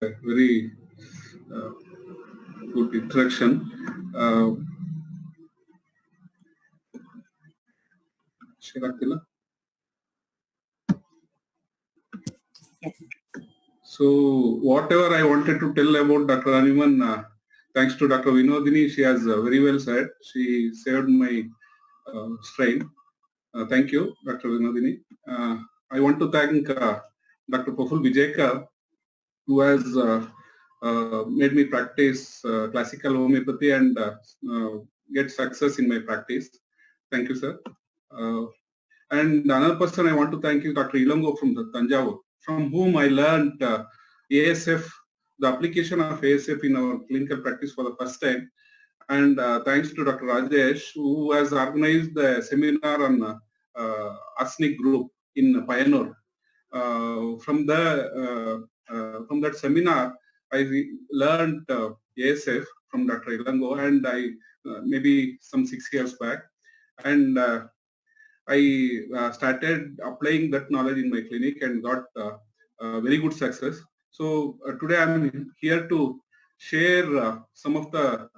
very good introduction. Shirakila. Yes. So whatever I wanted to tell about Dr. Animan, thanks to Dr. Vinodini, she has very well said. She saved my strain. Thank you, Dr. Vinodini. I want to thank Dr. Praful Vijayka, who has made me practice classical homeopathy and get success in my practice. Thank you, sir. And another person I want to thank is Dr. Ilango from the Tanjavur, from whom I learned ASF, the application of ASF in our clinical practice for the first time. And thanks to Dr. Rajesh, who has organized a seminar on arsenic group in Payanur. From that seminar, I learned ASF from Dr. Ilango, and I maybe some 6 years back, and I started applying that knowledge in my clinic and got very good success. So today I'm here to share some of the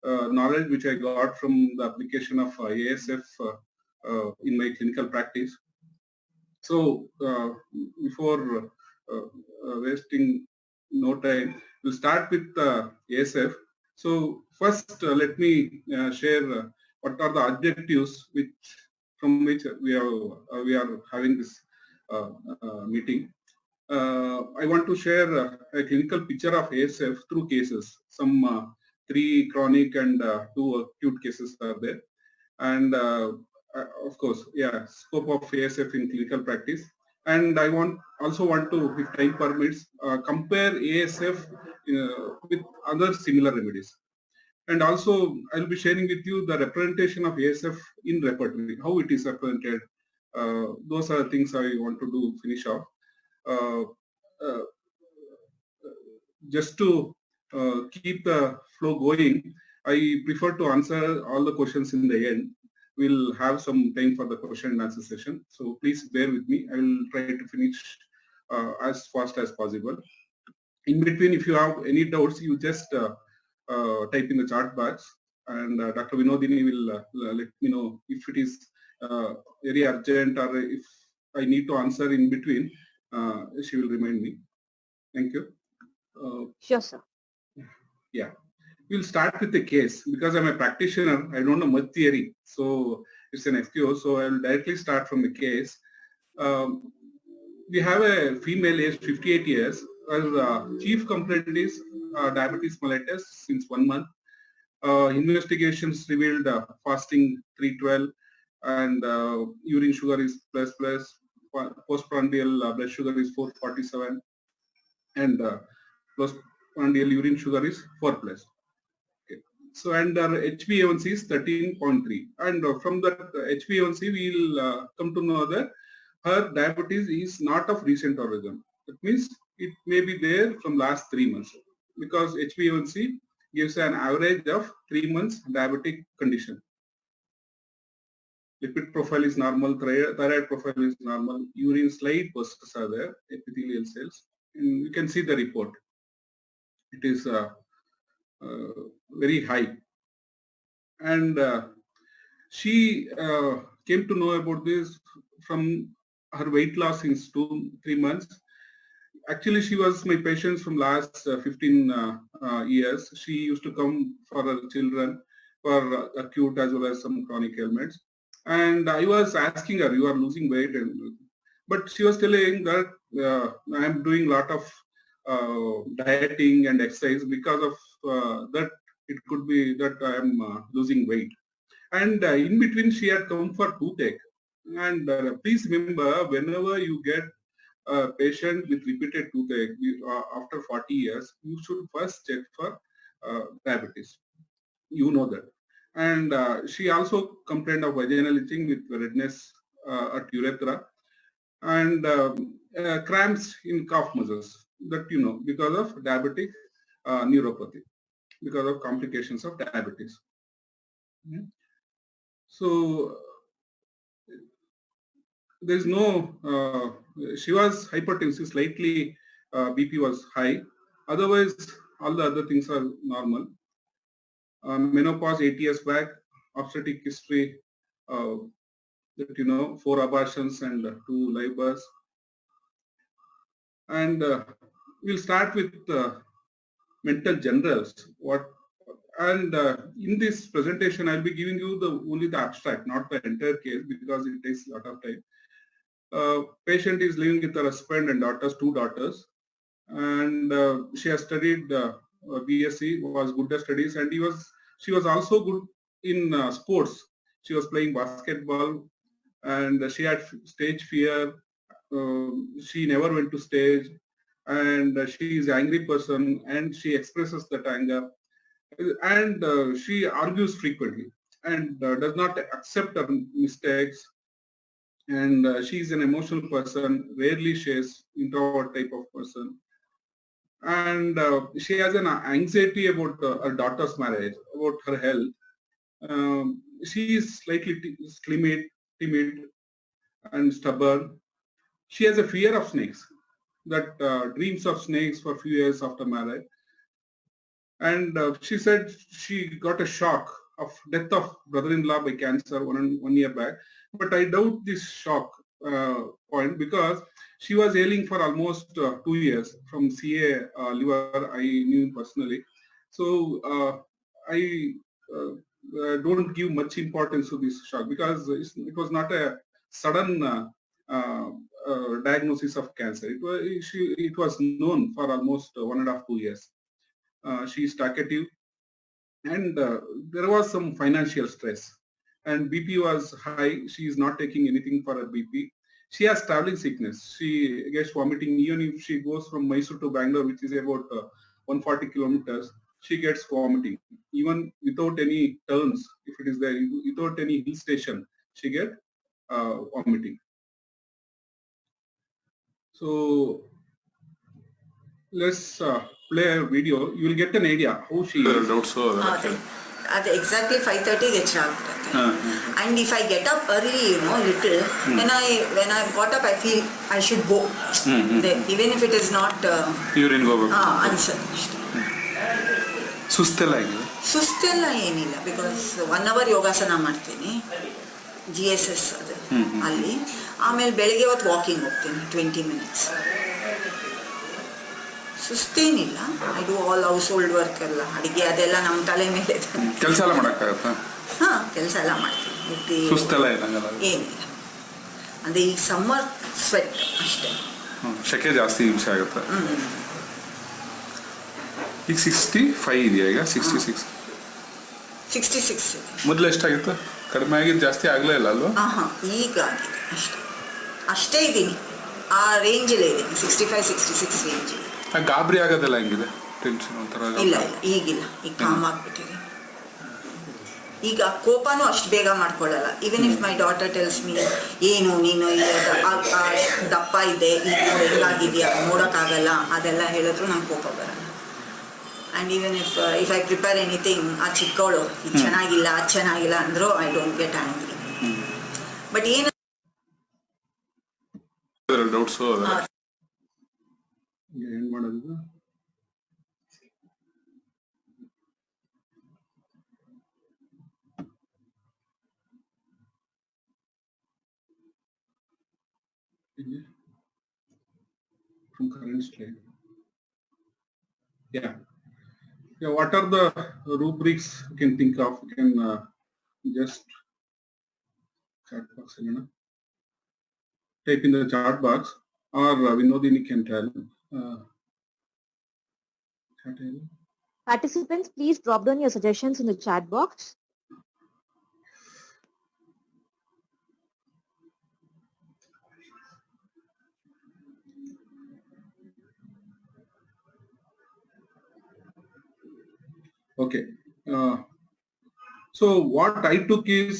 knowledge which I got from the application of ASF in my clinical practice. So before wasting no time, we'll start with ASF. So first, let me share what are the objectives from which we are having this meeting. I want to share a clinical picture of ASF through cases. Some 3 chronic and 2 acute cases are there, and of course, yeah, scope of ASF in clinical practice. And I also want to, if time permits, compare ASF with other similar remedies. And also, I'll be sharing with you the representation of ASF in repertory, how it is represented. Those are the things I want to do, finish off. Uh, uh, just to keep the flow going, I prefer to answer all the questions in the end. We'll have some time for the question and answer session. So please bear with me. I will try to finish as fast as possible. In between, if you have any doubts, you just type in the chat box, and Dr. Vinodini will let me know if it is very urgent or if I need to answer in between. She will remind me. Thank you. Sure, sir. Yeah. We'll start with the case. Because I'm a practitioner, I don't know much theory. So it's an excuse. So I will directly start from the case. We have a female aged 58 years. Her chief complaint is diabetes mellitus since 1 month. Investigations revealed fasting 312 and urine sugar is plus, postprandial blood sugar is 447, and postprandial urine sugar is 4 plus. Okay. So, and our HbA1c is 13.3, and from that HbA1c we will come to know that her diabetes is not of recent origin. That means it may be there from last 3 months, because HbA1c gives an average of 3 months diabetic condition. Lipid profile is normal, thyroid profile is normal, urine slight bursts are there, epithelial cells, and you can see the report. It is very high, and she came to know about this from her weight loss in 2-3 months. Actually, she was my patient from last 15 years. She used to come for her children for acute as well as some chronic ailments. And I was asking her, you are losing weight, but she was telling that I am doing a lot of dieting and exercise, because of that it could be that I am losing weight. And in between she had come for toothache. And please remember, whenever you get a patient with repeated toothache after 40 years, you should first check for diabetes. You know that. And she also complained of vaginal itching with redness at urethra, and cramps in calf muscles, that you know, because of diabetic neuropathy, because of complications of diabetes. So there is no, she was hypertensive, slightly BP was high, Otherwise, all the other things are normal. Menopause 8 years back, obstetric history, that 4 abortions and 2 live births. And we'll start with mental generals. In this presentation, I'll be giving you only the abstract, not the entire case, because it takes a lot of time. Patient is living with her husband and daughters, 2 daughters, and she has studied BSc, was good at studies, and she was also good in sports. She was playing basketball, and she had stage fear. She never went to stage, and she is an angry person, and she expresses that anger, and she argues frequently, and does not accept her mistakes, and she is an emotional person, rarely shares, introvert type of person, and she has an anxiety about her daughter's marriage, about her health. She is slightly timid and stubborn. She has a fear of snakes, that dreams of snakes for a few years after marriage. And she said she got a shock of death of brother-in-law by cancer one year back. But I doubt this shock point, because she was ailing for almost 2 years from CA liver. I knew personally. So I don't give much importance to this shock, because it was not a sudden diagnosis of cancer. It was known for almost 1.5 to 2 years. She is talkative, and there was some financial stress, and BP was high. She is not taking anything for her BP. She has traveling sickness. She gets vomiting even if she goes from Mysore to Bangalore, which is about 140 kilometers. She gets vomiting even without any turns. If it is there, without any hill station, she get vomiting. So let's play a video. You will get an idea how she is. At exactly 5:30 reach and if I get up early, little, when I got up, I feel I should go. There, even if it is not urine go answer. ಸುಸ್ತೆಲ್ಲ ಏನಿಲ್ಲ, because 1 hour ಯೋಗಾಸನ ಮಾಡ್ತೀನಿ, GSS ಅದು ಅಲ್ಲಿ. ಆಮೇಲೆ ಬೆಳಗ್ಗೆ ಹೊತ್ತು walking ಹೋಗ್ತೀನಿ 20 minutes. ಸುಸ್ತೇನಿಲ್ಲ. I do all household work ಎಲ್ಲ, ಅಡಿಗೆ ಅದೆಲ್ಲ ನಮ್ಮ ತಲೆ ಮೇಲೆ. ಕೆಲಸ ಎಲ್ಲ ಮಾಡೋಕ್ಕಾಗತ್ತಾ? ಹಾಂ, ಕೆಲಸ ಎಲ್ಲ ಮಾಡ್ತೀನಿ. ಏನಿಲ್ಲ ಅಂದರೆ ಈಗ ಸಮ್ಮರ್ ಸ್ವೆಟ್ ಅಷ್ಟೇ. ಶೆಕೆ ಜಾಸ್ತಿ ಹಿಂಸೆ ಆಗುತ್ತೆ. ಈಗ 65 ಇದೆಯಾ? ಈಗ 66 ಮೊದಲು ಎಷ್ಟಾಗಿತ್ತು? ಕಡಿಮೆ ಆಗಿದ್ದು ಜಾಸ್ತಿ ಆಗಲೇ ಇಲ್ಲ ಅಲ್ವಾ? ಹಾಂ, ಈಗ ಆಗಿದೆ ಅಷ್ಟೇ ಇದ್ದೀನಿ, ಆ ರೇಂಜಲ್ಲೇ ಇದ್ದೀನಿ, 65-66 ರೇಂಜ್. ಗಾಬರಿ ಆಗೋದೆಲ್ಲ ಹೆಂಗಿದೆ? ಟೆನ್ಷನ್ ಒಂಥರ? ಇಲ್ಲ, ಈಗಿಲ್ಲ, ಈಗ ಕಾಮ್ ಆಗ್ಬಿಟ್ಟಿದೆ. ಈಗ ಕೋಪನೂ ಅಷ್ಟು ಬೇಗ ಮಾಡ್ಕೊಳ್ಳಲ್ಲ. Even if my daughter tells me, ಏನು ನೀನು ದಪ್ಪ ಇದೆ, ಈಗ ಹೆಂಗಾಗಿದೆಯಾ, ನೋಡೋಕ್ಕಾಗಲ್ಲ, ಅದೆಲ್ಲ ಹೇಳಿದ್ರು ನಂಗೆ ಕೋಪ ಬರಲ್ಲ. And even if I prepare anything, ಆ ಚಿಕ್ಕವಳು ಇದು ಚೆನ್ನಾಗಿಲ್ಲ ಅದು ಚೆನ್ನಾಗಿಲ್ಲ ಅಂದರೂ I don't get angry. But ಏನು ಡೌಟ್ಸು ಏನು ಮಾಡೋದು? From current slide. Yeah. What are the rubrics you can think of? You can just chat box, type in the chat box, or Vinodini can tell. Participants, please drop down your suggestions in the chat box. Okay. So what I took is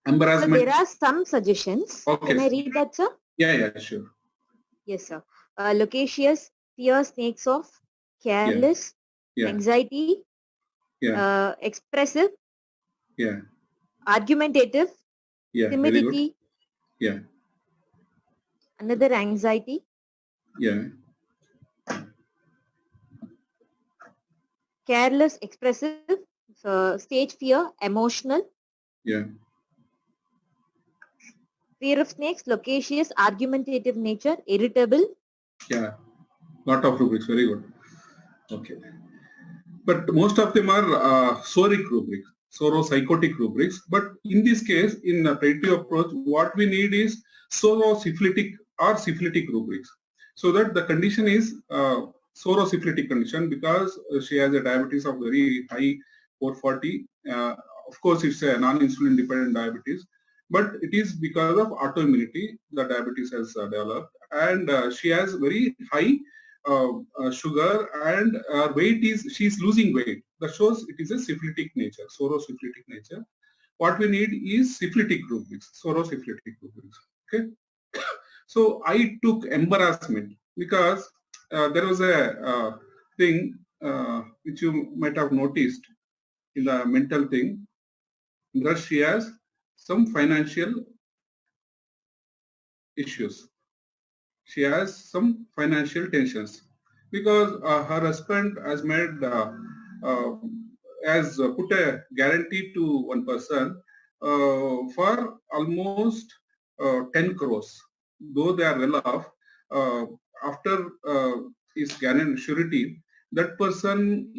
embarrassment. So there are some suggestions. Okay. Can I read that, sir? Yeah, sure. Yes, sir. Loquacious, fear snakes off, careless, Yeah. anxiety, expressive, argumentative, timidity, Yeah. another anxiety, careless, expressive, stage fear, emotional, Yeah. fear of snakes, loquacious, argumentative nature, irritable. Yeah. Lot of rubrics. Very good. Okay. But most of them are soric rubrics, soro-psychotic rubrics. But in this case, in a predictive approach, what we need is soro-syphilitic or syphilitic rubrics. So that the condition is soro-syphilitic condition because she has a diabetes of very high 440. Of course, it's a non-insulin dependent diabetes, but it is because of autoimmunity the diabetes has developed, and she has very high sugar, and weight is, she's losing weight. That shows it is a syphilitic nature, soro-syphilitic nature. What we need is syphilitic rubrics, soro-syphilitic rubrics. Okay. So I took embarrassment because there was a thing which you might have noticed in the mental thing, that she has some financial issues. She has some financial tensions because her husband has made has put a guarantee to one person for almost 10 crores. Though they are well off, after his guarantee surety, that person,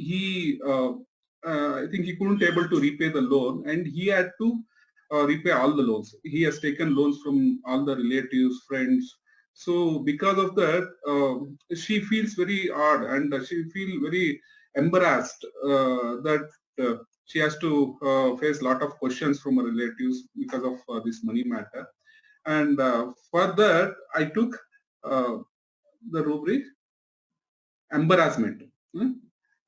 I think he couldn't able to repay the loan, and he had to repay all the loans. He has taken loans from all the relatives, friends. So because of that, she feels very odd, and she feels very embarrassed that she has to face a lot of questions from her relatives because of this money matter. And for that, I took the rubric embarrassment,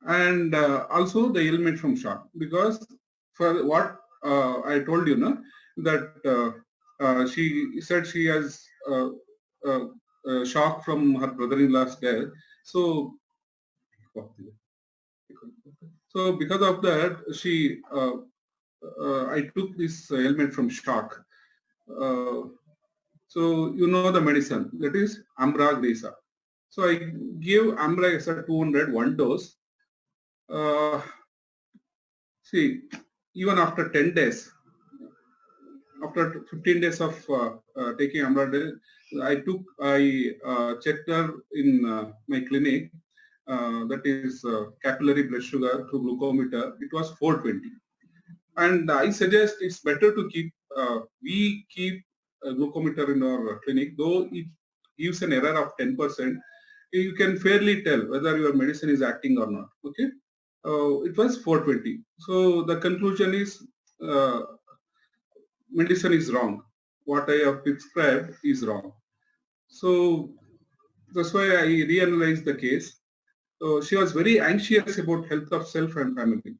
and also the ailment from shock, because for what I told you, no, that she said she has shock from her brother-in-law's death. So because of that, I took this ailment from shock. So you know the medicine, that is Ambraglisa. So I give Ambraglisa 200 one dose. See, even after 10 days, after 15 days of taking Ambraglisa, I checked her in my clinic. That is capillary blood sugar through glucometer. It was 420. And I suggest it's better to keep, we keep a glucometer in our clinic, though it gives an error of 10%. You can fairly tell whether your medicine is acting or not. Okay. It was 420. So the conclusion is medicine is wrong. What I have prescribed is wrong. So that's why I reanalyzed the case. So she was very anxious about health of self and family.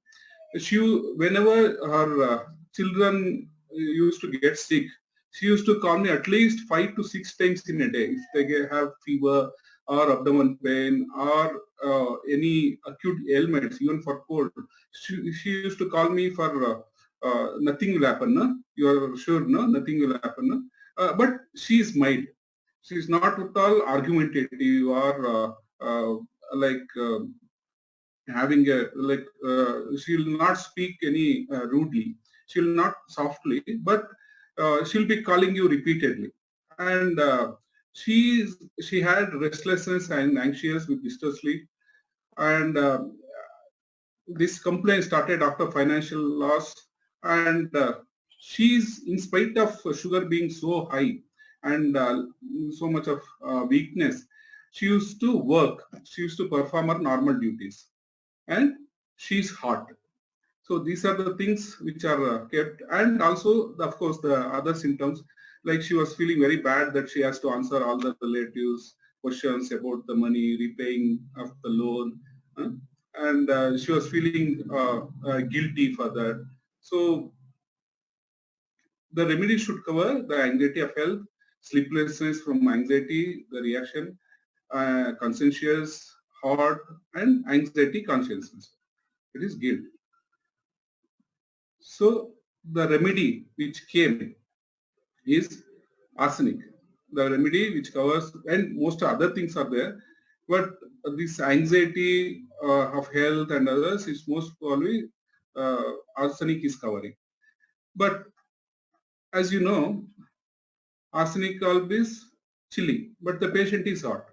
Whenever her children used to get sick, she used to call me at least 5 to 6 times in a day. If they have fever or abdomen pain or any acute ailments, even for cold, she used to call me for nothing will happen. No? You are sure, no? Nothing will happen. No? But she is mild. She is not at all argumentative or having a she'll not speak any rudely, she'll not softly, but she'll be calling you repeatedly. And she had restlessness and anxious with disturbed sleep, and this complaint started after financial loss. And she's, in spite of sugar being so high and so much of weakness, she used to work, she used to perform her normal duties, and she's hot. So these are the things which are kept. And also, of course, the other symptoms, like she was feeling very bad that she has to answer all the relatives' questions about the money, repaying of the loan, and she was feeling guilty for that. So the remedy should cover the anxiety of health, sleeplessness from anxiety, the reaction, conscientious, hot, and anxiety consciousness. It is guilt. So the remedy which came is arsenic. The remedy which covers, and most other things are there, but this anxiety of health and others, is most probably arsenic is covering. But as you know, arsenic bulb is chilling, but the patient is hot.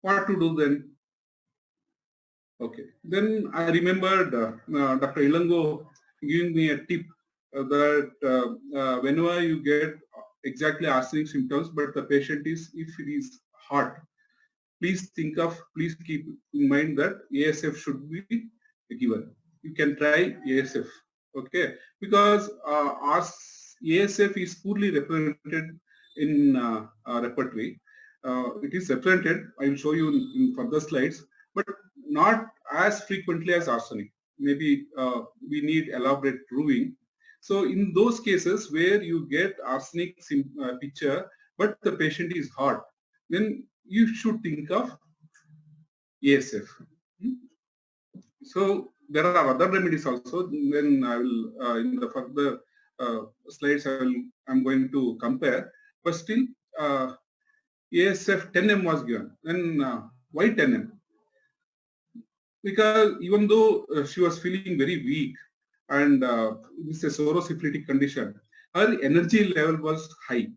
What to do then? Okay. Then I remembered Dr. Ilango giving me a tip that whenever you get exactly arsenic symptoms, but the patient is, if it is hot, please keep in mind that ASF should be given. You can try ASF, okay? Because ASF is poorly represented in repertory. It is represented, I will show you in further slides, but not as frequently as arsenic. Maybe we need elaborate proving. So in those cases where you get arsenic picture, but the patient is hot, then you should think of ASF. So there are other remedies also. Then I will in the further slides I'm going to compare. But still, ASF 10M was given. Then why 10M? Because even though she was feeling very weak and this is a pseudosyphilitic condition, her energy level was high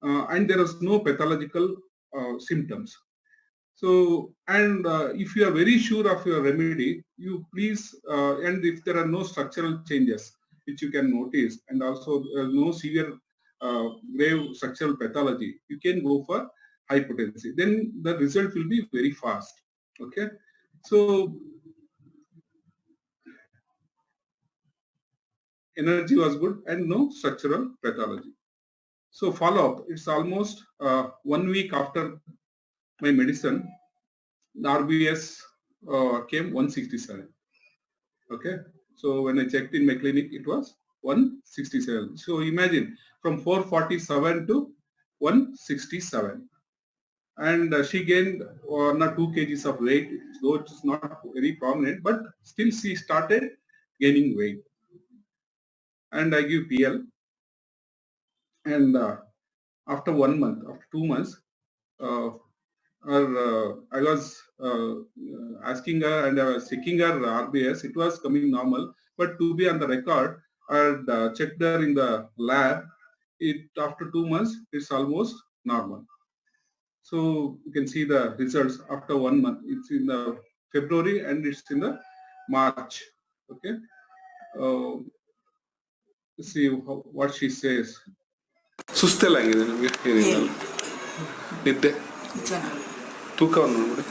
and there was no pathological symptoms. So, and if you are very sure of your remedy, you please, and if there are no structural changes which you can notice, and also no severe grave structural pathology, you can go for high potency. Then the result will be very fast. Okay. So, energy was good and no structural pathology. So follow-up, it's almost 1 week after my medicine, the RBS came 167. Okay, so when I checked in my clinic, it was 167. So imagine from 447 to 167, and she gained 2 kgs of weight, though it is not very prominent, but still she started gaining weight. And I give PL, and after 1 month, after 2 months, I was asking her and I was checking her RBS. It was coming normal, but to be on the record, I had checked her in the lab. After 2 months, it's almost normal. So you can see the results after 1 month. It's in the February and it's in the March. Okay. Let's see what she says. ಸುಸ್ತೆಲ್ಲ ಆಗಿದೆ ನಿಮಗೆ ಏನಿಲ್ಲ ನಿದ್ದೆ ತೂಕವನ್ನು ನೋಡಿ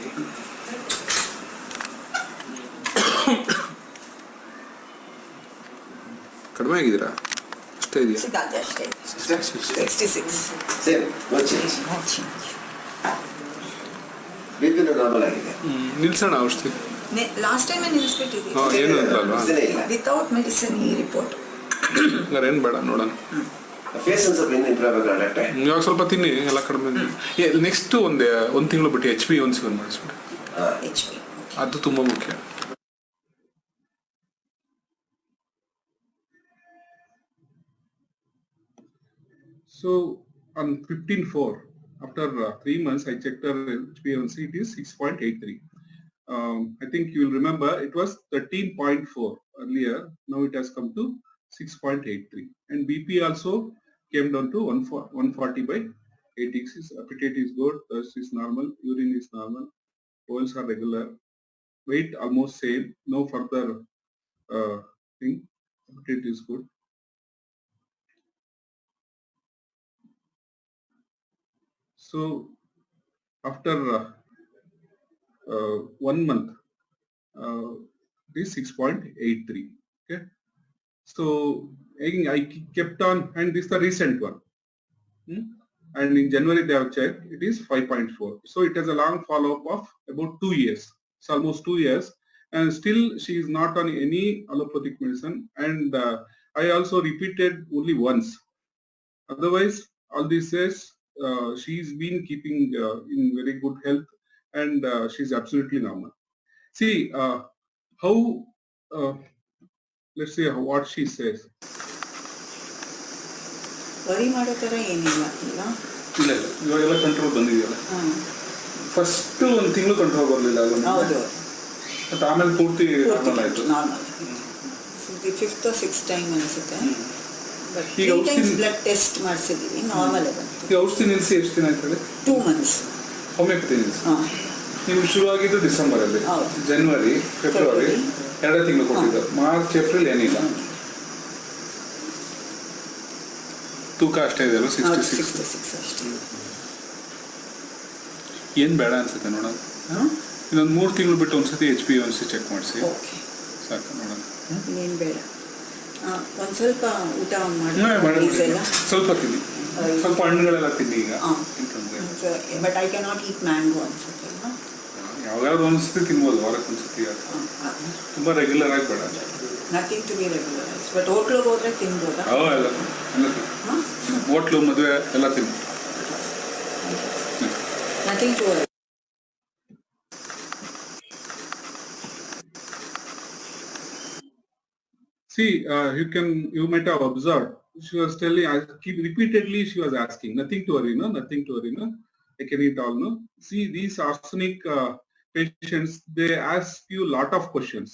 ಕಡಿಮೆ ಆಗಿದ್ದೀರಾ ಅಷ್ಟೇ ಇದೆಯಾ 66 ನಿಲ್ಸೋಣ ಔಷಧಿ ಲಾಸ್ಟ್ ಟೈಮ್ ನಿಲ್ಲಿಸ್ಬಿಟ್ಟಿದ್ದೀವಿ ಏನು ಅಂತಲ್ವಾ ವಿತೌಟ್ ಮೆಡಿಸಿನ್ ಈ ರಿಪೋರ್ಟ್ ಏನು ಬೇಡ ನೋಡೋಣ ಇವಾಗ ಸ್ವಲ್ಪ ತಿನ್ನಿ ಎಲ್ಲ ಕಡಿಮೆ ನೆಕ್ಸ್ಟ್ ಒಂದು ತಿಂಗಳು ಬಿಟ್ಟು HbA1c ಮಾಡಿಸ್ಬಿಡಿ ಅದು ತುಂಬ ಮುಖ್ಯ. So on 15/4, after 3 months, I checked her HbA1c. It is 6.83. I think you will remember it was 13.4 earlier. Now it has come to 6.83, and BP also came down to 140/86. Appetite is good, thirst is normal, urine is normal, bowels are regular, weight almost same, no further thing. Appetite is good. So after 1 month, it is 6.83. Okay. So again, I kept on, and this is the recent one. And in January they have checked, it is 5.4. So it has a long follow-up of about 2 years. It's almost 2 years, and still she is not on any allopathic medicine. And I also repeated only once. Otherwise, all this says she's been keeping in very good health, and she's absolutely normal. See how. Let's see what she says. Worry ಮಾಡೋ ಥರ ಏನಿಲ್ಲ ಇಲ್ಲ ಇಲ್ಲ ಇವಾಗೆಲ್ಲ control ಬಂದಿದೆಯಲ್ಲ. First 1 ತಿಂಗಳು control ಬರಲಿಲ್ಲ. ಹೌದು ಬಟ್ ಆಮೇಲೆ ಪೂರ್ತಿ ನಾರ್ಮಲ್ ಆಯಿತು. ನಾರ್ಮಲ್ ಫಿಫ್ತ್ ಸಿಕ್ಸ್ ಟೈಮ್ ಅನಿಸುತ್ತೆ. ಬಟ್ ಈಗ 3 times ಬ್ಲಡ್ ಟೆಸ್ಟ್ ಮಾಡಿಸಿದ್ದೀವಿ, ನಾರ್ಮಲ್ ಬಂತು. ಈಗ ಔಷಧಿ ನಿಲ್ಲಿಸಿ ಎಷ್ಟು ದಿನ ಆಯ್ತದೆ? 2 months. ಹೋಮಿಯೋಪತಿ ನಿಲ್ಲಿಸಿ. ಹಾಂ, ನೀವು ಶುರುವಾಗಿದ್ದು ಡಿಸೆಂಬರಲ್ಲಿ, ಹೌದು. ಜನವರಿ ಫೆಬ್ರವರಿ 2 ತಿಂಗಳು ಕೊಟ್ಟಿದ್ದು. ಮಾರ್ಚ್ ಏಪ್ರಿಲ್ ಏನಿಲ್ಲ. ತೂಕ ಅಷ್ಟೇ ಇದೆ ಅಲ್ವ? 66 ಅಷ್ಟೇ. ಏನು ಬೇಡ ಅನ್ಸುತ್ತೆ ನೋಡೋಣ. ಇನ್ನೊಂದು 3 ತಿಂಗಳು ಬಿಟ್ಟು ಒಂದ್ಸತಿ HbA1c ಚೆಕ್ ಮಾಡಿಸಿ. ಓಕೆ, ಸಾಕು ನೋಡೋಣ. ಇನ್ನೇನು ಬೇಡ. ಒಂದು ಸ್ವಲ್ಪ ಊಟ ಮಾಡಿ ಎಲ್ಲ ಸ್ವಲ್ಪ ತಿನ್ನಿ, ಸ್ವಲ್ಪ ಹಣ್ಣುಗಳೆಲ್ಲ ತಿನ್ನಿ ಈಗ. But I cannot eat mango ಅನ್ಸುತ್ತೆ. ಯಾವ್ದಾದ್ರು ಒಂದ್ಸತಿ ತಿನ್ಬೋದು, ವಾರಕ್ಕೆ ಒಂದ್ಸತಿ. ತುಂಬ ರೆಗ್ಯುಲರ್ ಆಗಿ ಬೇಡ. Nothing to be regularise. But ಹೋಟ್ಲಿಗೆ ಹೋದ್ರೆ ತಿನ್ಬೋದಾ? ಎಲ್ಲ ಹೋಟ್ಲು, ಮದುವೆ ಎಲ್ಲ ತಿನ್ನಿ. Nothing to. See, you might have observed, she was telling, repeatedly she was asking, nothing to worry, no, nothing to worry, no, I can eat all, no. See, these arsenic patients, they ask you a lot of questions,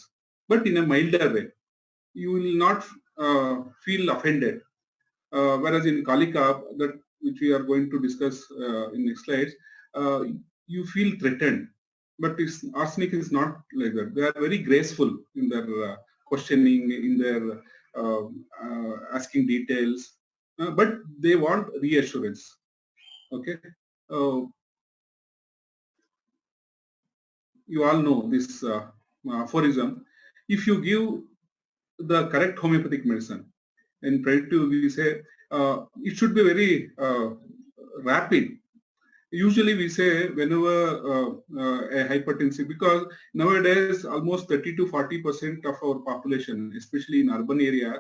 but in a milder way. You will not feel offended. Whereas in Kalika, that which we are going to discuss in next slides, you feel threatened. But arsenic is not like that. They are very graceful in their questioning, in their asking details, but they want reassurance. Okay, you all know this aphorism. If you give the correct homeopathic medicine, in predictive we say it should be very rapid. Usually we say whenever a hypertensive, because nowadays almost 30 to 40% of our population, especially in urban area,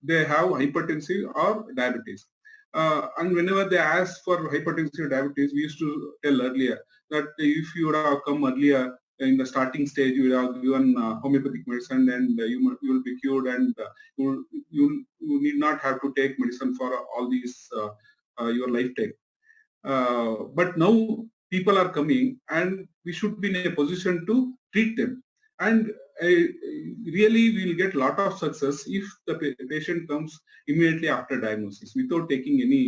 they have hypertensive or diabetes. And whenever they ask for hypertensive or diabetes, we used to tell earlier that if you would have come earlier in the starting stage, you would have given homeopathic medicine and you will be cured, and you need not have to take medicine for all these your lifetime. But now people are coming and we should be in a position to treat them, and really we will get a lot of success if the patient comes immediately after diagnosis without taking any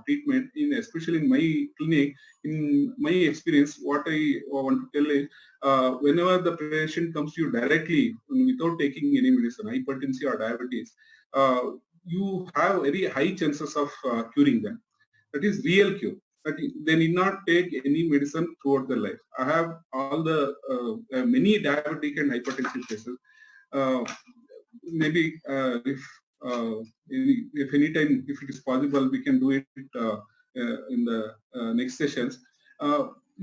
treatment. Especially in my clinic, in my experience, what I want to tell is whenever the patient comes to you directly without taking any medicine, hypertension or diabetes, you have very high chances of curing them. That is real cure. But they need not take any medicine throughout their life. I have all the many diabetic and hypertensive cases. Maybe if any time, if it is possible, we can do it in the next sessions.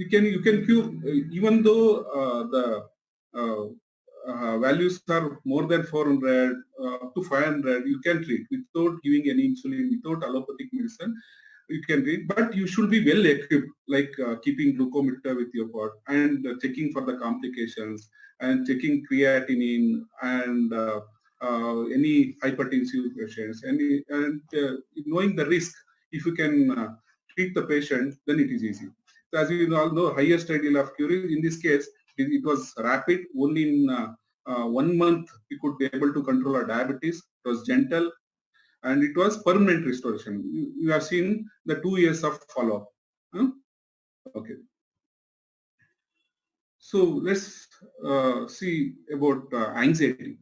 You can cure even though the values are more than 400 up to 500. You can treat without giving any insulin, without allopathic medicine. You can read, but you should be well equipped, like keeping glucometer with your pot and checking for the complications and checking creatinine and any hypertensive patients, and knowing the risk. If you can treat the patient, then it is easy. So as you all know, highest ideal of cure in this case, it was rapid. Only in 1 month we could be able to control our diabetes. It was gentle, and it was permanent restoration. You have seen the 2 years of follow-up. Okay. So let's see about anxiety.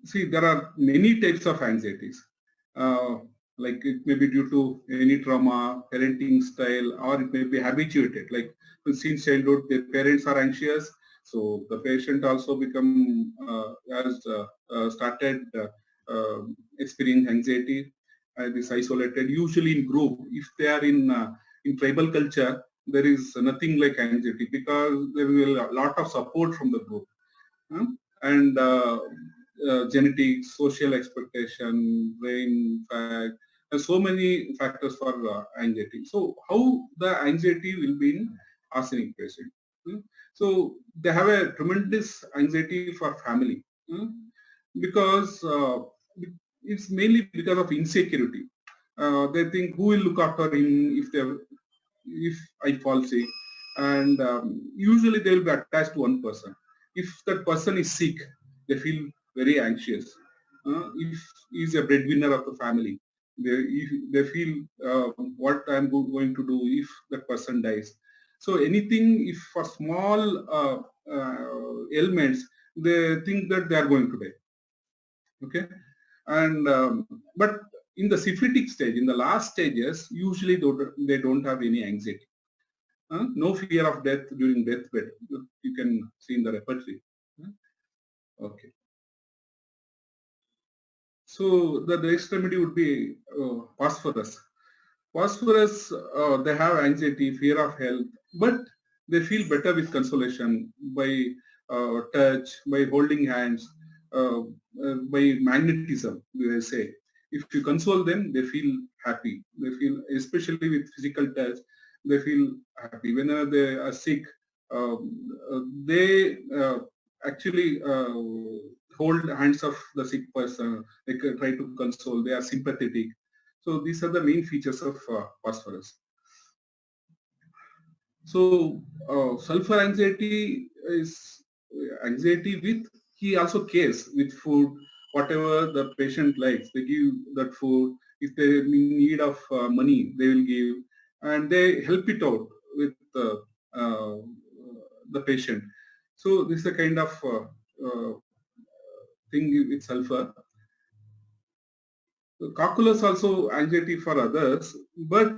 See, there are many types of anxieties. Like it may be due to any trauma, parenting style, or it may be habituated. Like since childhood, their parents are anxious, so the patient also become started experiencing anxiety. This isolated, usually in group. If they are in tribal culture, there is nothing like anxiety because there will be a lot of support from the group, and genetics, social expectation, brain fact, and so many factors for anxiety. So how the anxiety will be in arsenic patient? So they have a tremendous anxiety for family, because it's mainly because of insecurity. They think, who will look after him if I fall sick? and usually they will be attached to one person. If that person is sick, they feel very anxious. If he is a breadwinner of the family, they feel what I'm going to do if that person dies. So anything, if for small ailments, they think that they are going to die. Okay, and but in the syphilitic stage, in the last stages, usually they don't have any anxiety. No fear of death during deathbed. You can see in the repertory. Okay. So the next remedy would be phosphorus. Phosphorus, they have anxiety, fear of health, but they feel better with consolation by touch, by holding hands, by magnetism, they say. If you console them, they feel happy. They feel, especially with physical touch, they feel happy. Whenever they are sick, they actually hold hands of the sick person, they try to console, they are sympathetic. So these are the main features of phosphorus. So sulfur anxiety is anxiety with, he also cares with food, whatever the patient likes, they give that food. If they're in need of money, they will give, and they help it out with uh, the patient. So this is a kind of thing with sulfur. Calculus also anxiety for others, but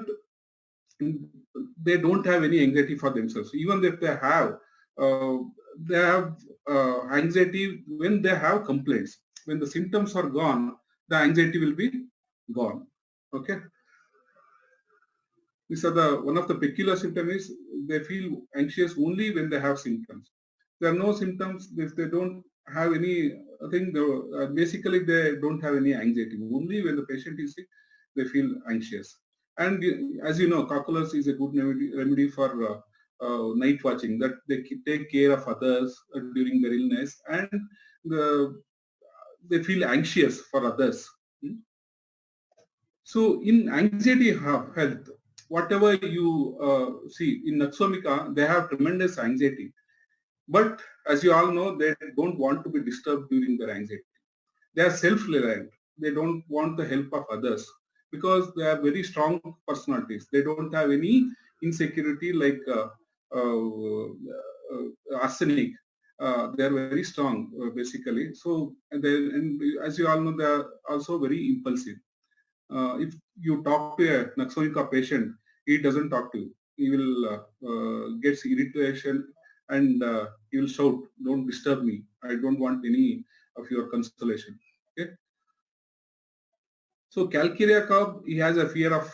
they don't have any anxiety for themselves. Even if they have anxiety when they have complaints. When the symptoms are gone, the anxiety will be gone. Okay. These are the one of the peculiar symptoms is they feel anxious only when they have symptoms. There are no symptoms if they don't have any thing. Basically, they don't have any anxiety. Only when the patient is sick, they feel anxious. And as you know, calculus is a good remedy for night watching. That they take care of others during their illness, and they feel anxious for others. So in anxiety health, whatever you see in Naxomica, they have tremendous anxiety. But as you all know, they don't want to be disturbed during their anxiety. They are self-reliant. They don't want the help of others because they are very strong personalities. They don't have any insecurity like arsenic. They are very strong basically. So, and as you all know, they are also very impulsive. If you talk to a Naxomica patient, he doesn't talk to you. He will gets irritation and he will shout, "Don't disturb me. I don't want any of your consolation." Okay. So Calcarea, he has a fear of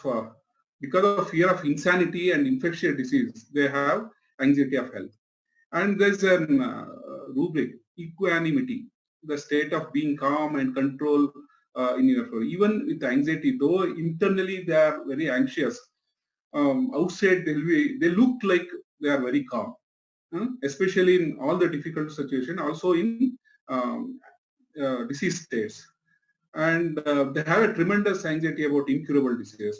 because of fear of insanity and infectious disease, they have anxiety of health. And there's an rubric, equanimity, the state of being calm and control in your flow. Even with anxiety, though internally they are very anxious, outside they look like they are very calm, especially in all the difficult situations, also in disease states. And they have a tremendous anxiety about incurable disease.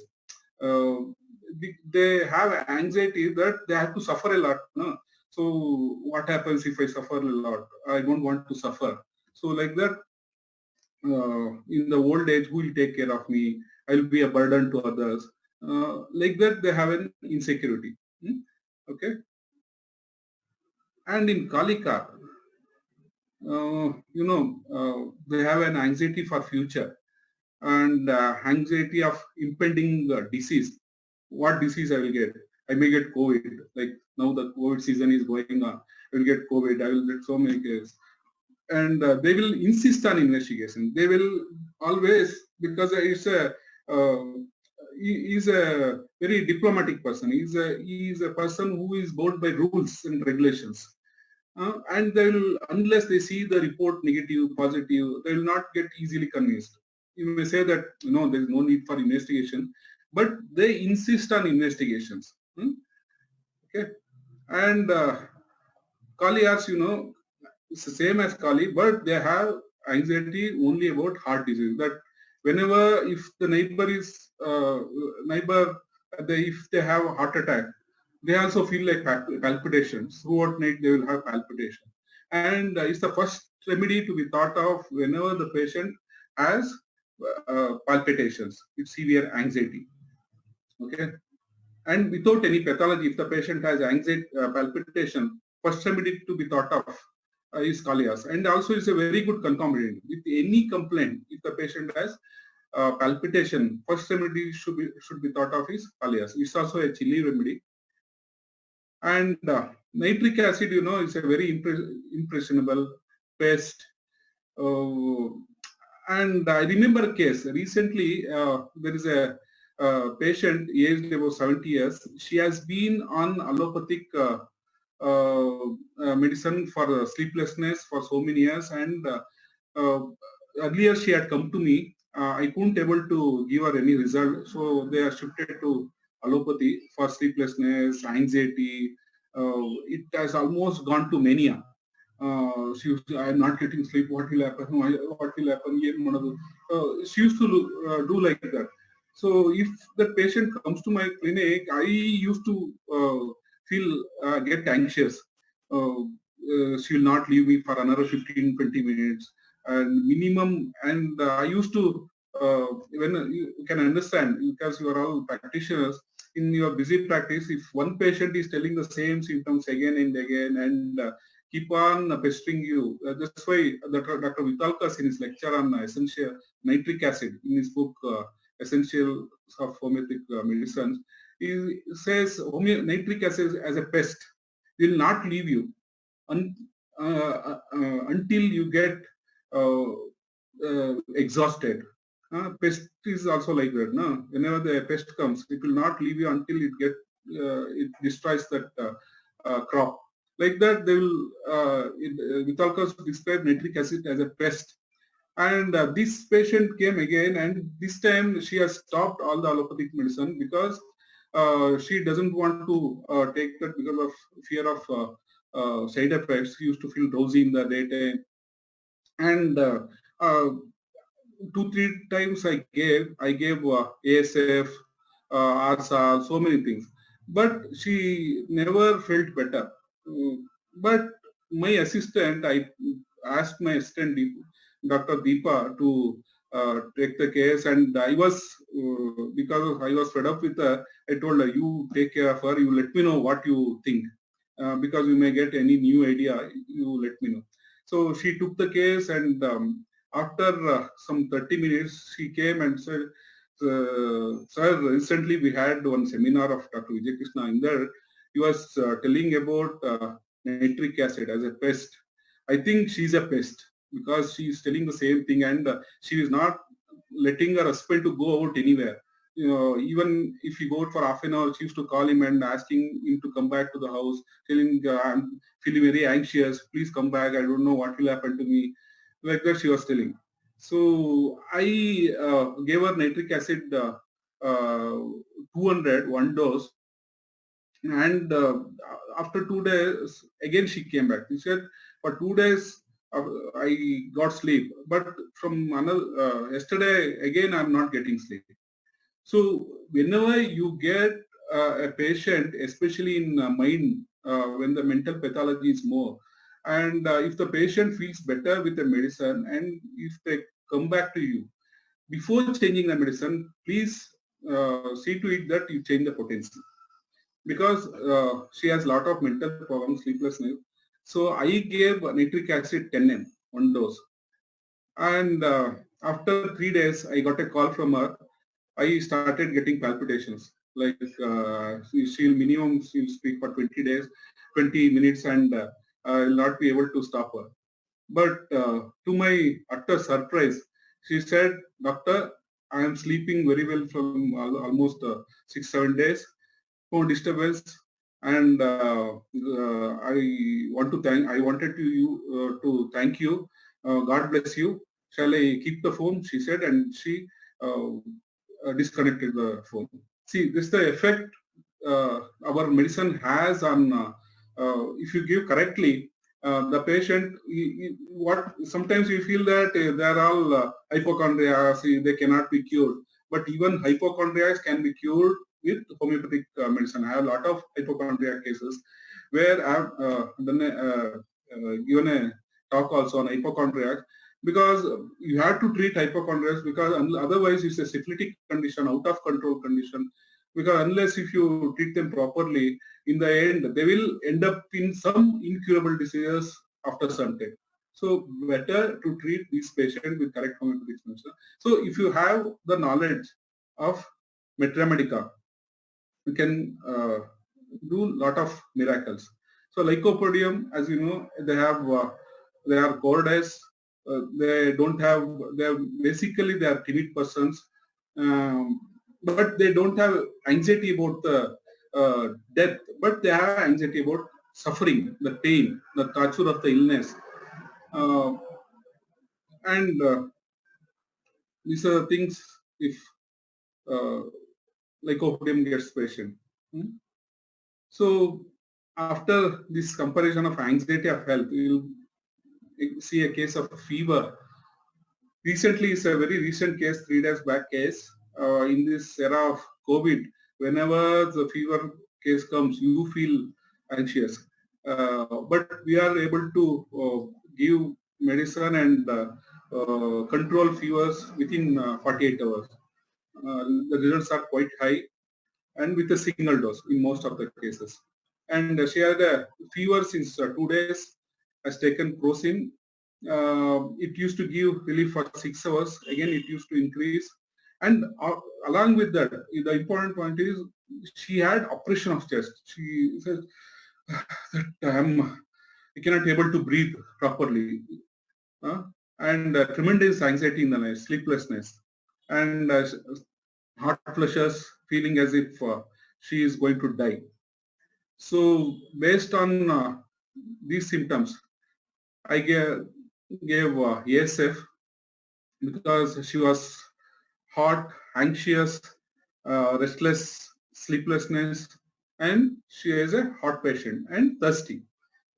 They have anxiety that they have to suffer a lot. No? So what happens if I suffer a lot? I don't want to suffer. So like that, in the old age, who will take care of me? I will be a burden to others. Like that, they have an insecurity. Okay. And in Kalika, they have an anxiety for future and anxiety of impending disease. What disease I will get? I may get COVID. Like now the COVID season is going on. I will get COVID. I will get so many cases. And they will insist on investigation. They will always, because he is a very diplomatic person. He is a person who is bound by rules and regulations. And they will, unless they see the report negative, positive, they will not get easily convinced. You may say that there is no need for investigation, but they insist on investigations. Okay, and Kali, as it's the same as Kali, but they have anxiety only about heart disease. That whenever if the neighbor is if they have a heart attack, they also feel like palpitations. Throughout night they will have palpitation. And it's the first remedy to be thought of whenever the patient has palpitations with severe anxiety. Okay. And without any pathology, if the patient has anxiety, palpitation, first remedy to be thought of is Kalias. And also it's a very good concomitant. With any complaint, if the patient has palpitation, first remedy should be thought of is Kalias. It's also a chilly remedy. And nitric acid, is a very impressionable pest. And I remember a case recently. There is a patient aged about 70 years. She has been on allopathic medicine for sleeplessness for so many years, and earlier she had come to me. I couldn't able to give her any result, so they are shifted to allopathy for sleeplessness, anxiety. It has almost gone to mania. She used to, I'm not getting sleep. What will happen? What will happen? She used to do like that. So if the patient comes to my clinic, I used to get anxious. She will not leave me for another 15, 20 minutes and minimum. And I used to, when you can understand, because you are all practitioners, in your busy practice, if one patient is telling the same symptoms again and again and keep on pestering you, that's why Dr. Vitalkas in his lecture on essential nitric acid in his book, Essentials of Homeopathic Medicines, he says nitric acid as a pest will not leave you until you get exhausted. Pest is also like that. No? Whenever the pest comes, it will not leave you until it destroys that crop. Like that, they will. Vitalkas describe nitric acid as a pest. And this patient came again, and this time she has stopped all the allopathic medicine because she doesn't want to take that because of fear of side effects. She used to feel drowsy in the daytime, and 2-3 times I gave ASF, ARSA, so many things, but she never felt better. But my assistant, I asked my assistant Dr. Deepa to take the case, and I was because I was fed up with her. I told her, "You take care of her. You let me know what you think, because you may get any new idea. You let me know." So she took the case, and after some 30 minutes, she came and said, "Sir, recently we had one seminar of Dr. Vijay Krishna. In there, he was telling about nitric acid as a pest. I think she's a pest because she is telling the same thing, and she is not letting her husband to go out anywhere. Even if he go out for half an hour, she used to call him and asking him to come back to the house, telling, I'm feeling very anxious. Please come back. I don't know what will happen to me." Like that she was telling. So I gave her nitric acid 200, one dose. And after 2 days, again she came back. She said, for 2 days, I got sleep. But from another, yesterday, again, I'm not getting sleep. So whenever you get a patient, especially in mind, when the mental pathology is more, and if the patient feels better with the medicine, and if they come back to you, before changing the medicine, please see to it that you change the potency. Because she has a lot of mental problems, sleeplessness. So I gave nitric acid 10 mg, one dose. And after 3 days, I got a call from her. I started getting palpitations. Like she'll speak for 20 minutes, and I'll not be able to stop her. But to my utter surprise, she said, "Doctor, I am sleeping very well from almost 6-7 days. No disturbance, and I wanted to thank you. God bless you. Shall I keep the phone?" She said, and she disconnected the phone. See, this is the effect our medicine has on. If you give correctly, the patient. Sometimes you feel that they are all hypochondriacs. They cannot be cured, but even hypochondriacs can be cured with homeopathic medicine. I have a lot of hypochondriac cases where I have given a talk also on hypochondriac, because you have to treat hypochondriacs, because otherwise it's a syphilitic condition, out of control condition, because unless if you treat them properly, in the end they will end up in some incurable diseases after some time. So better to treat these patients with correct homeopathic medicine. So if you have the knowledge of Metra Medica, you can do lot of miracles. So Lycopodium, as you know, they are cowardice. They don't have. They are basically they are timid persons, but they don't have anxiety about the death. But they have anxiety about suffering, the pain, the torture of the illness, and these are the things if Lycopodium gets patient. So after this comparison of anxiety of health, you will see a case of fever. Recently, it's a very recent case, 3 days back case. In this era of COVID, whenever the fever case comes, you feel anxious. But we are able to give medicine and control fevers within 48 hours. The results are quite high, and with a single dose in most of the cases. And she had a fever since 2 days, has taken Crocin. It used to give relief for 6 hours. Again, it used to increase. And along with that, the important point is she had oppression of chest. She says that I cannot able to breathe properly. And tremendous anxiety in the night, sleeplessness, and heart flushes, feeling as if she is going to die. So based on these symptoms, I gave ASF, because she was hot, anxious, restless, sleeplessness, and she is a hot patient and thirsty.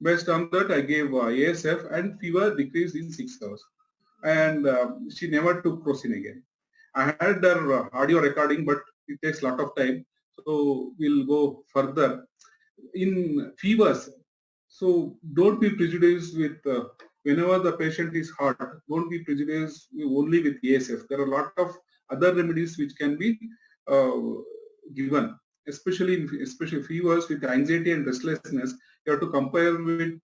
Based on that, I gave ASF, and fever decreased in 6 hours. And she never took Crocin again. I had her audio recording, but it takes a lot of time. So we'll go further. In fevers, so don't be prejudiced with, whenever the patient is hot, don't be prejudiced only with ASF. There are a lot of other remedies which can be given, especially fevers with anxiety and restlessness. You have to compare with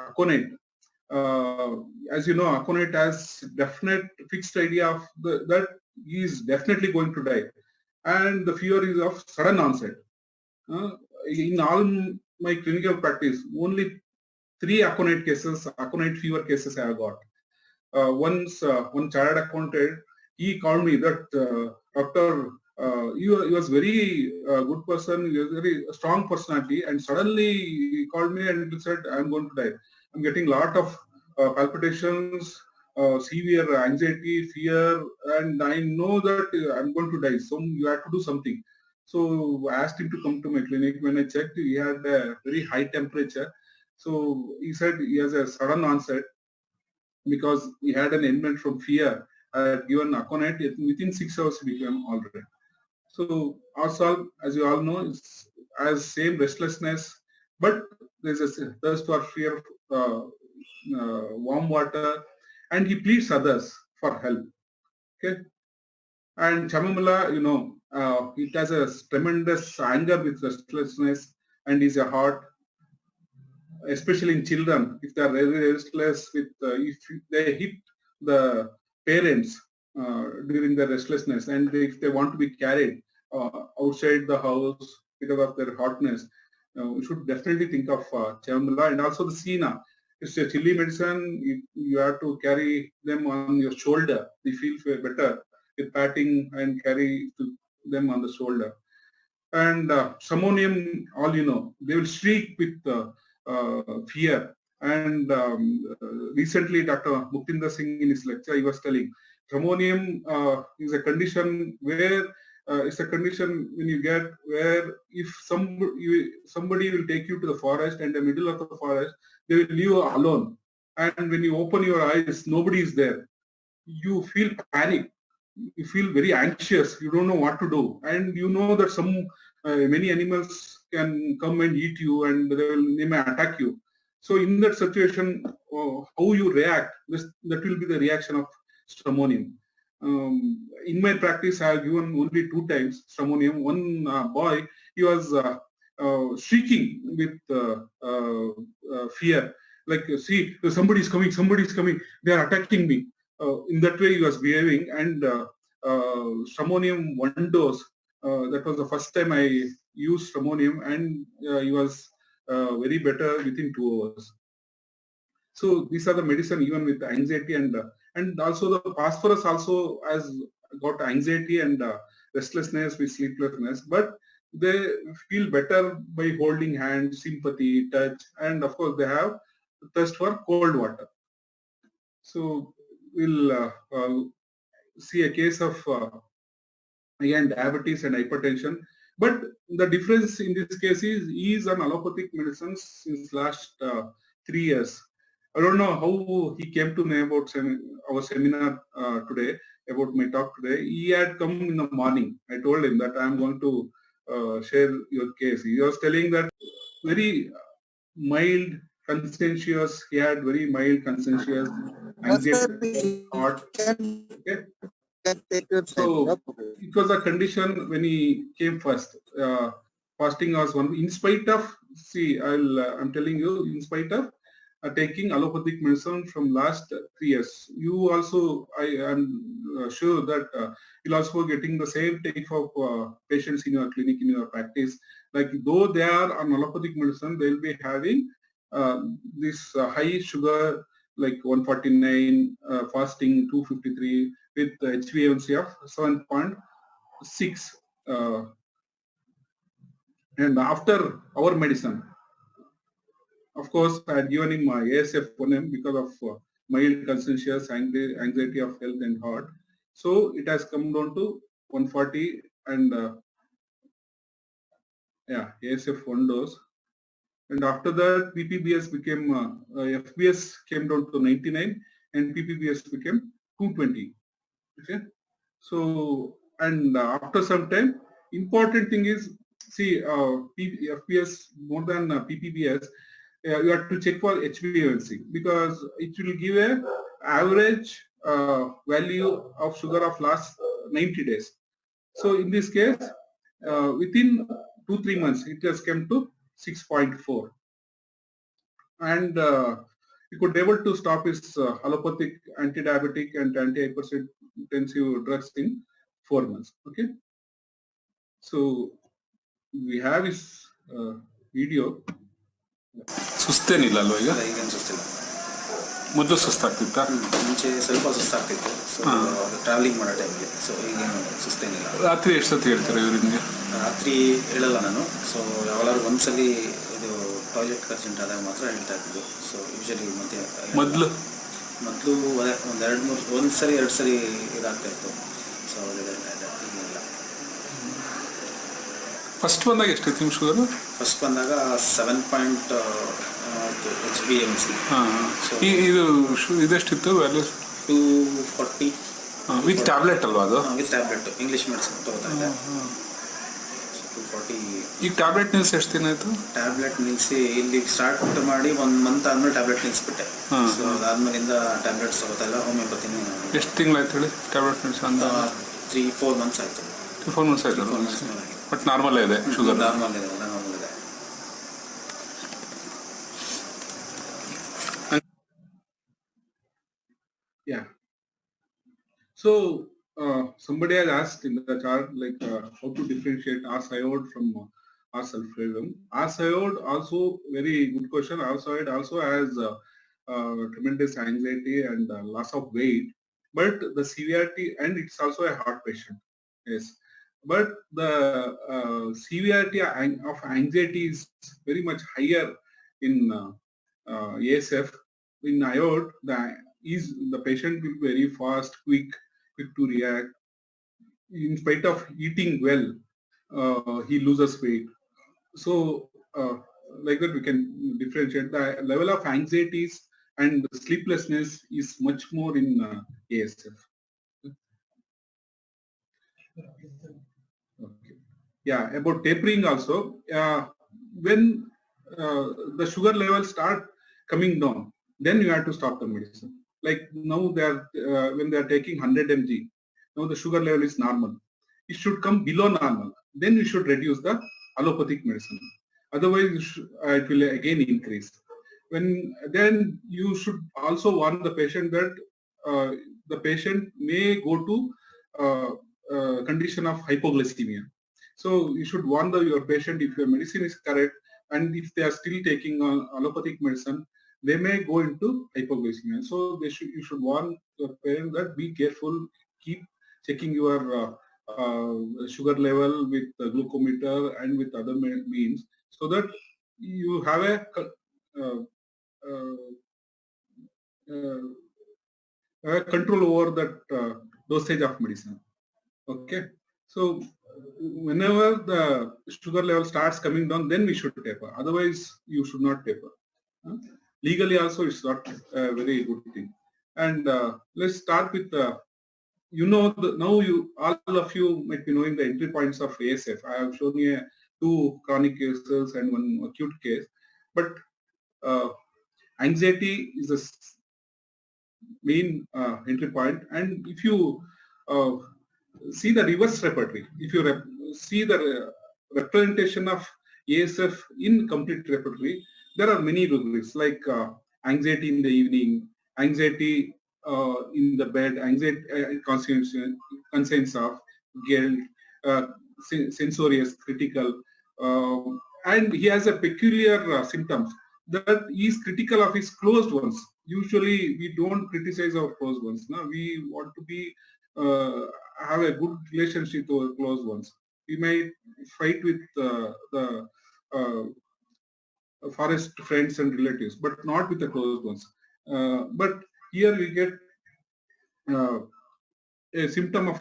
Aconite. As you know, Aconite has definite fixed idea of that he is definitely going to die, and the fever is of sudden onset. In all my clinical practice, only 3 Aconite fever cases I have got. Once one chartered accountant, he called me that doctor, he was very good person, he was very strong personality, and suddenly he called me and he said, I'm going to die. I'm getting a lot of palpitations, severe anxiety, fear, and I know that I'm going to die. So you have to do something. So I asked him to come to my clinic. When I checked, he had a very high temperature. So he said he has a sudden onset because he had an ailment from fear. I had given Aconite, within 6 hours he became all right. So Oursolve, as you all know, has same restlessness, but there's a thirst for fear, warm water, and he pleads others for help. Okay, and Chamomilla, you know, it has a tremendous anger with restlessness, and is a heart, especially in children. If they are very restless, with if they hit the parents during the restlessness, and if they want to be carried outside the house because of their hotness, we should definitely think of Chamomilla, and also the Sina. It's a chilly medicine. You have to carry them on your shoulder. They feel better with patting and carry them on the shoulder. And Samonium, all you know, they will shriek with fear. And recently, Dr. Muktinder Singh in his lecture, he was telling, Samonium is a condition where it's a condition when you get where if somebody will take you to the forest, and in the middle of the forest, they will leave you alone. And when you open your eyes, nobody is there. You feel panic. you feel very anxious. You don't know what to do, and you know that many animals can come and eat you, and they may attack you. So in that situation, how you react, that will be the reaction of stramonium. In my practice, I have given only 2 times stramonium. One boy, he was shrieking with fear, like, see, somebody is coming, they are attacking me. In that way he was behaving, and stramonium 1 dose, that was the first time I used stramonium, and he was very better within 2 hours. So these are the medicine even with anxiety, and also the phosphorus also has got anxiety and restlessness with sleeplessness, but they feel better by holding hands, sympathy, touch, and of course they have thirst for cold water. So we'll see a case of again diabetes and hypertension, but the difference in this case is he is on allopathic medicines since last 3 years. I don't know how he came to know about our seminar today, about my talk today. He had come in the morning. I told him that I am going to share your case. He was telling that very mild conscientious, he had very mild conscientious anxiety thought. Okay. So it was a condition when he came first. Fasting was one. In spite of, see, I'm telling you, in spite of taking allopathic medicine from last 3 years, you also, I am sure that you'll also getting the same type of patients in your clinic, in your practice. Like though they are on allopathic medicine, they'll be having this high sugar, like 149, fasting 253 with HbA1c of 7.6. And after our medicine, of course, I had given him ASF1M because of mild conscientious anxiety of health and heart. So it has come down to 140, and yeah, ASF 1 dose. And after that, PPBS became, FBS came down to 99, and PPBS became 220. Okay. So, and after some time, important thing is, see, FBS more than PPBS, you have to check for HbA1c, because it will give a average value of sugar of last 90 days. So in this case, within 2-3 months, it has come to 6.4, and he could able to stop his allopathic, anti-diabetic, and anti-hypertensive drugs in 4 months. Okay, so we have his video. ಸುಸ್ತೇನಿಲ್ಲ ಅಲ್ವಾ ಈಗ? ಈಗೇನು ಸುಸ್ತಿಲ್ಲ. ಮೊದಲು ಸುಸ್ತಾಗ್ತಿತ್ತಾ? ಮುಂಚೆ ಸ್ವಲ್ಪ ಸುಸ್ತಾಗ್ತಿತ್ತು, so travelling ಮಾಡೋ ಟೈಮಲ್ಲಿ. So ಈಗೇನು ಸುಸ್ತೇನಿಲ್ಲ. ರಾತ್ರಿ ಎಷ್ಟು ಸತಿ ಹೇಳ್ತಾರೆ ಇವರಿಗೆ? ರಾತ್ರಿ ಹೇಳಲ್ಲ ನಾನು. ಸೊ ಯಾವಾಗಲಾದ್ರು ಒಂದ್ಸಲಿ ಇದು ಟಾಯ್ಲೆಟ್ ಅರ್ಜೆಂಟ್ ಆದಾಗ ಮಾತ್ರ ಹೇಳ್ತಾ ಇದ್ದು. ಸೊ ಯೂಶಲಿ ಮತ್ತೆ ಮೊದಲು ಒಂದು ಸರಿ 2 ಸರಿ ಇದಾಗ್ತಾ ಇತ್ತು. ಸೊ ಈಗೇನಿಲ್ಲ. ಫಸ್ಟ್ ಬಂದಾಗ ಎಷ್ಟಿತ್ತು ನಿಮ್ಮ ಶುಗರು? ಫಸ್ಟ್ ಬಂದಾಗ 7.8 HbA1c. ಇದು ಇದೆಷ್ಟಿತ್ತು ವ್ಯಾಲ್ಯೂ? 240. ವಿತ್ ಟ್ಯಾಬ್ಲೆಟ್ ಅಲ್ವಾ ಅದು? ವಿತ್ ಟ್ಯಾಬ್ಲೆಟ್, ಇಂಗ್ಲೀಷ್ ಮೆಡಿಸಿನ್ ತಗೋತಾ ಇದ್ದೆ. 240. ಈಗ ಟ್ಯಾಬ್ಲೆಟ್ ನಿಲ್ಸಿ ಎಷ್ಟು ದಿನ ಆಯಿತು? ಟ್ಯಾಬ್ಲೆಟ್ ನಿಲ್ಲಿಸಿ ಇಲ್ಲಿ ಸ್ಟಾರ್ಟ್ ಮಾಡಿ 1 ಮಂತ್ ಆದ್ಮೇಲೆ ಟ್ಯಾಬ್ಲೆಟ್ ನಿಲ್ಲಿಸ್ಬಿಟ್ಟೆ. ಸೊ ಅದಾದ್ಮೇಲಿಂದ ಟ್ಯಾಬ್ಲೆಟ್ಸ್ ತಗೋತಾ ಇಲ್ಲ. ಹೋಮಿಯೋಪತಿನೇ. ಎಷ್ಟು ತಿಂಗಳಾಯ್ತು ಹೇಳಿ ಟ್ಯಾಬ್ಲೆಟ್ ನಿಲ್ಸಿ? ಅಂತ 3-4 ಮಂತ್ಸ್ ಆಯಿತು. 4 ಮಂತ್ಸ್ ಆಯಿತು. ಬಟ್ ನಾರ್ಮಲ್ ಇದೆ ಶುಗರ್? ನಾರ್ಮಲ್ ಇದೆ, ಎಲ್ಲ ನಾರ್ಮಲ್ ಇದೆ. Yeah. So somebody has asked in the chart, like how to differentiate R-thyroid from R-sulfurium. R-thyroid also very good question. R-thyroid also has tremendous anxiety and loss of weight, but the severity, and it's also a heart patient. Yes. But the severity of anxiety is very much higher in ASF. In IOD, the patient will be very fast, quick to react. In spite of eating well, he loses weight. So like that we can differentiate. The level of anxieties and sleeplessness is much more in ASF. Okay. Yeah, about tapering also, when the sugar levels start coming down, then you have to stop the medicine. Like now they are, when they are taking 100 mg, now the sugar level is normal. It should come below normal. Then you should reduce the allopathic medicine. Otherwise, it will again increase. Then you should also warn the patient that the patient may go to condition of hypoglycemia. So you should warn your patient if your medicine is correct, and if they are still taking allopathic medicine, they may go into hypoglycemia. So you should warn your parent that be careful, keep checking your sugar level with the glucometer and with other means, so that you have a control over that dosage of medicine. Okay, so whenever the sugar level starts coming down, then we should taper. Otherwise, you should not taper. Legally also, it's not a very good thing. And let's start with now all of you might be knowing the entry points of ASF. I have shown you 2 chronic cases and 1 acute case, but anxiety is the main entry point. And if you see the reverse repertory, if you see the representation of ASF in complete repertory, there are many rubrics like anxiety in the evening, anxiety in the bed, anxiety conscience of guilt, censorious, critical, and he has a peculiar symptoms that he is critical of his closed ones. Usually we don't criticize our closed ones. No? We want to be have a good relationship with our closed ones. We may fight with the forest friends and relatives, but not with the closed ones. But here we get a symptom of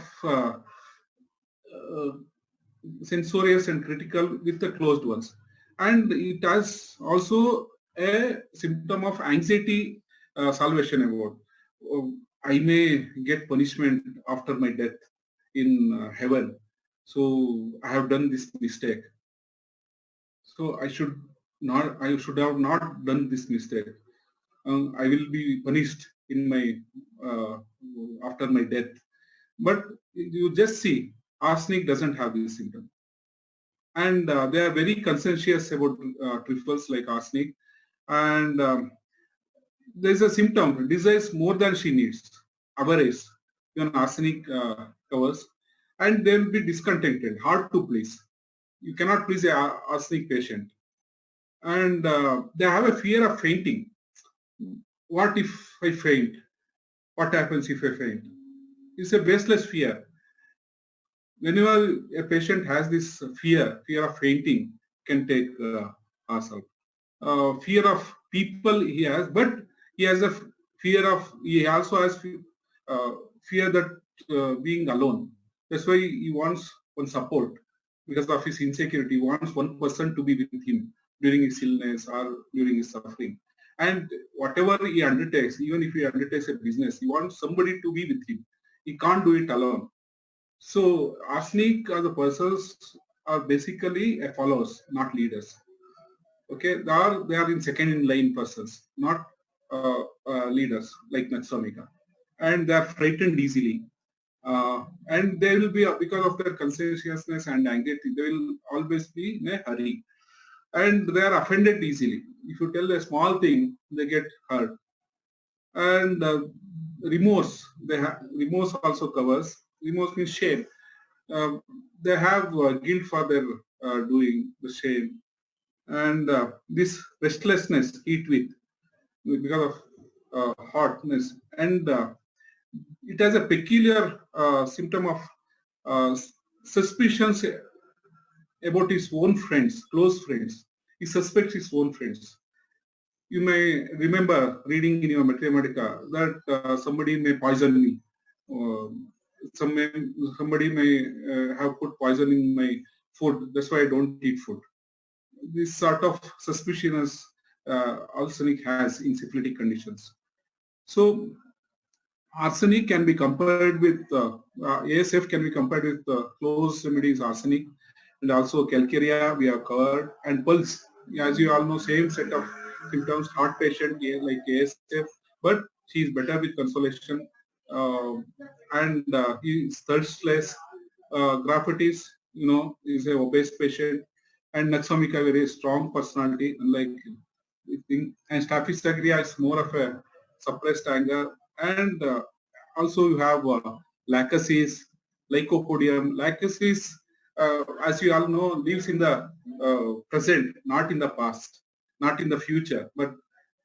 censorious and critical with the closed ones. And it has also a symptom of anxiety salvation about I may get punishment after my death in heaven. So I have done this mistake. So I should have not done this mistake. I will be punished in my after my death. But you just see, arsenic doesn't have this symptom. And they are very conscientious about trifles like arsenic. And there's a symptom, desires more than she needs, avarice, even arsenic covers. And they will be discontented, hard to please. You cannot please an arsenic patient. And they have a fear of fainting. What if I faint? What happens if I faint? It's a baseless fear. Whenever a patient has this fear of fainting, can take ourselves. Fear of people he has, but he has a he also has fear that being alone. That's why he wants one support because of his insecurity. He wants one person to be with him during his illness or during his suffering. And whatever he undertakes, even if he undertakes a business, he wants somebody to be with him. He can't do it alone. So arsenic or the persons are basically followers, not leaders. Okay, they are in second in line persons, not leaders like Metsonica, and they are frightened easily. And they will be, because of their conscientiousness and anxiety, they will always be in a hurry. And they are offended easily. If you tell a small thing, they get hurt. And remorse, remorse also covers. Remorse means shame. They have guilt for their doing the shame. And this restlessness, heat with, because of hotness. And it has a peculiar symptom of suspicions about his own friends, close friends. He suspects his own friends. You may remember reading in your Mathematica that somebody may poison me. Somebody may have put poison in my food. That's why I don't eat food. This sort of suspiciousness arsenic has in syphilitic conditions. So arsenic can be compared with ASF can be compared with close remedies arsenic, and also calcarea we have covered, and pulse. As you all know, same set of symptoms, heart patient like ASF, but she is better with consolation, and he is thirstless. Graphitis, is a obese patient, and Naxomica very strong personality, unlike and Staphysagria is more of a suppressed anger, and also you have Lachesis, Lycopodium. Lachesis, as you all know, lives in the present, not in the past, not in the future. But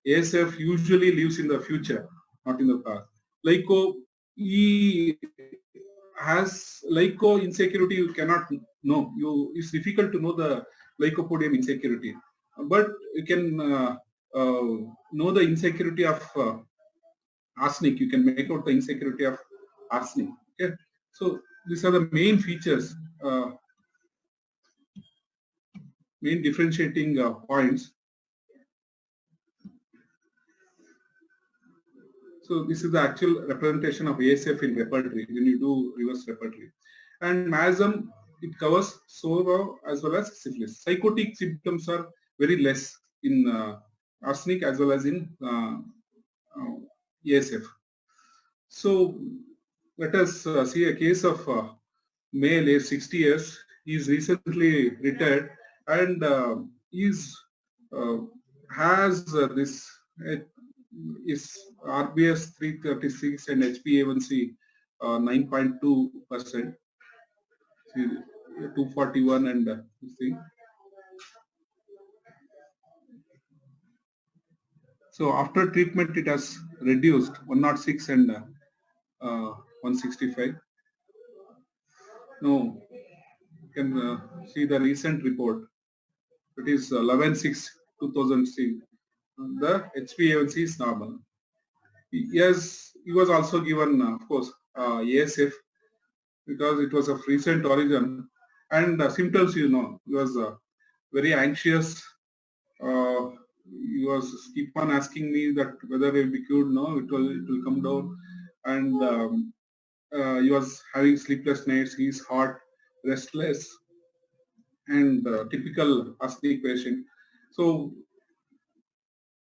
ASF usually lives in the future, not in the past. Lyco, he has Lyco insecurity. You cannot know. It's difficult to know the Lycopodium insecurity, but you can know the insecurity of arsenic. You can make out the insecurity of arsenic. Okay, so these are the main features, main differentiating points. So this is the actual representation of ASF in repertory when you do reverse repertory. And MASM, it covers SORO as well as syphilis. Psychotic symptoms are very less in arsenic as well as in ASF. So let us see a case of male age 60 years. He is recently retired, and has this is RBS 336 and HbA1c 9.2%, 241, and this thing. So after treatment, it has reduced 106 and 165. Now you can see the recent report. It is 11/6/2006. The HbA1c is normal. Yes, he was also given, of course, ASF because it was of recent origin, and symptoms, he was very anxious. He was keep on asking me that whether it will be cured. No, it will come down, and he was having sleepless nights. He is hot, restless, and typical arsenic patient. So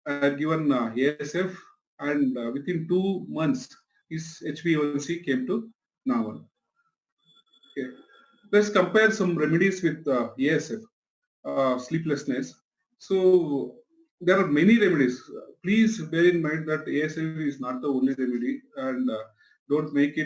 I had given ASF, and within 2 months, his HbA1c came to normal. Okay. Let's compare some remedies with ASF, sleeplessness. So there are many remedies. Please bear in mind that ASF is not the only remedy, and don't make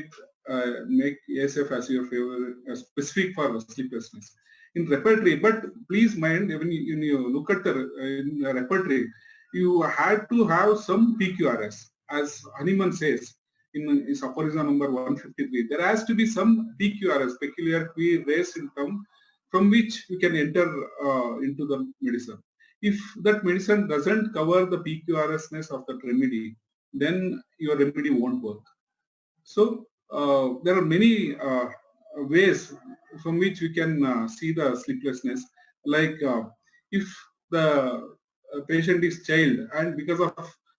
ASF as your favorite, specific for sleeplessness. In repertory, but please mind when you look at in the repertory, you had to have some PQRS, as Hahnemann says in his aphorism number 153. There has to be some PQRS, peculiar queer rare symptom, from which you can enter into the medicine. If that medicine doesn't cover the PQRSness of that remedy, then your remedy won't work. So there are many ways from which we can see the sleeplessness. Like if the patient is child, and because of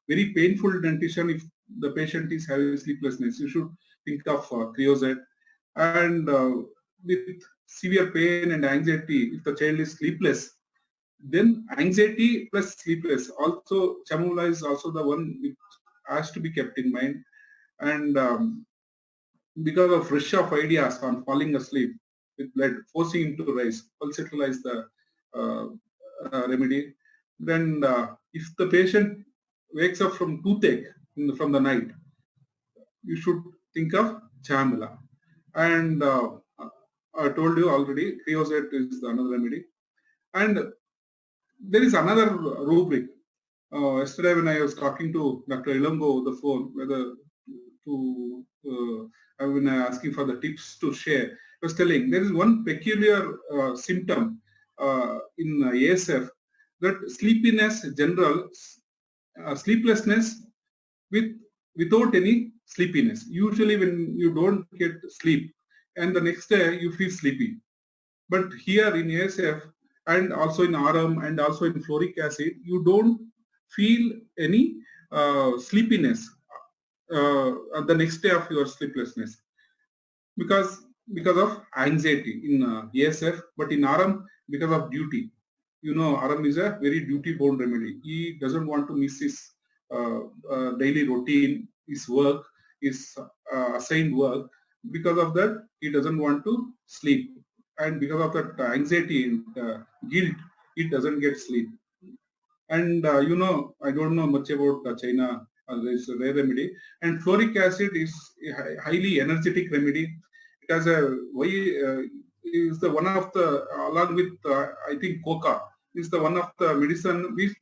very painful dentition, if the patient is having sleeplessness, you should think of Creozet. And with severe pain and anxiety, if the child is sleepless, then anxiety plus sleepless. Also, Chamomile is also the one which has to be kept in mind. And because of rush of ideas on falling asleep with blood, forcing him to rise, pulsatilize the remedy. Then if the patient wakes up from toothache from the night, you should think of Chamomile. And I told you already, Creozet is another remedy. And there is another rubric. Yesterday when I was talking to Dr. Ilango on the phone, whether I've been asking for the tips to share, I was telling there is one peculiar symptom in ASF, that sleepiness general, sleeplessness without any sleepiness. Usually when you don't get sleep and the next day you feel sleepy. But here in ASF and also in RM and also in fluoric acid, you don't feel any sleepiness. the next day of your sleeplessness, because of anxiety in ASF, but in RM because of duty. You know, RM is a very duty-bound remedy. He doesn't want to miss his daily routine, his work, his assigned work. Because of that, he doesn't want to sleep, and because of that anxiety and guilt, he doesn't get sleep. And you know, I don't know much about China. It's a rare remedy, and fluoric acid is a highly energetic remedy. It has a is the one of the, along with I think coca, is the one of the medicine which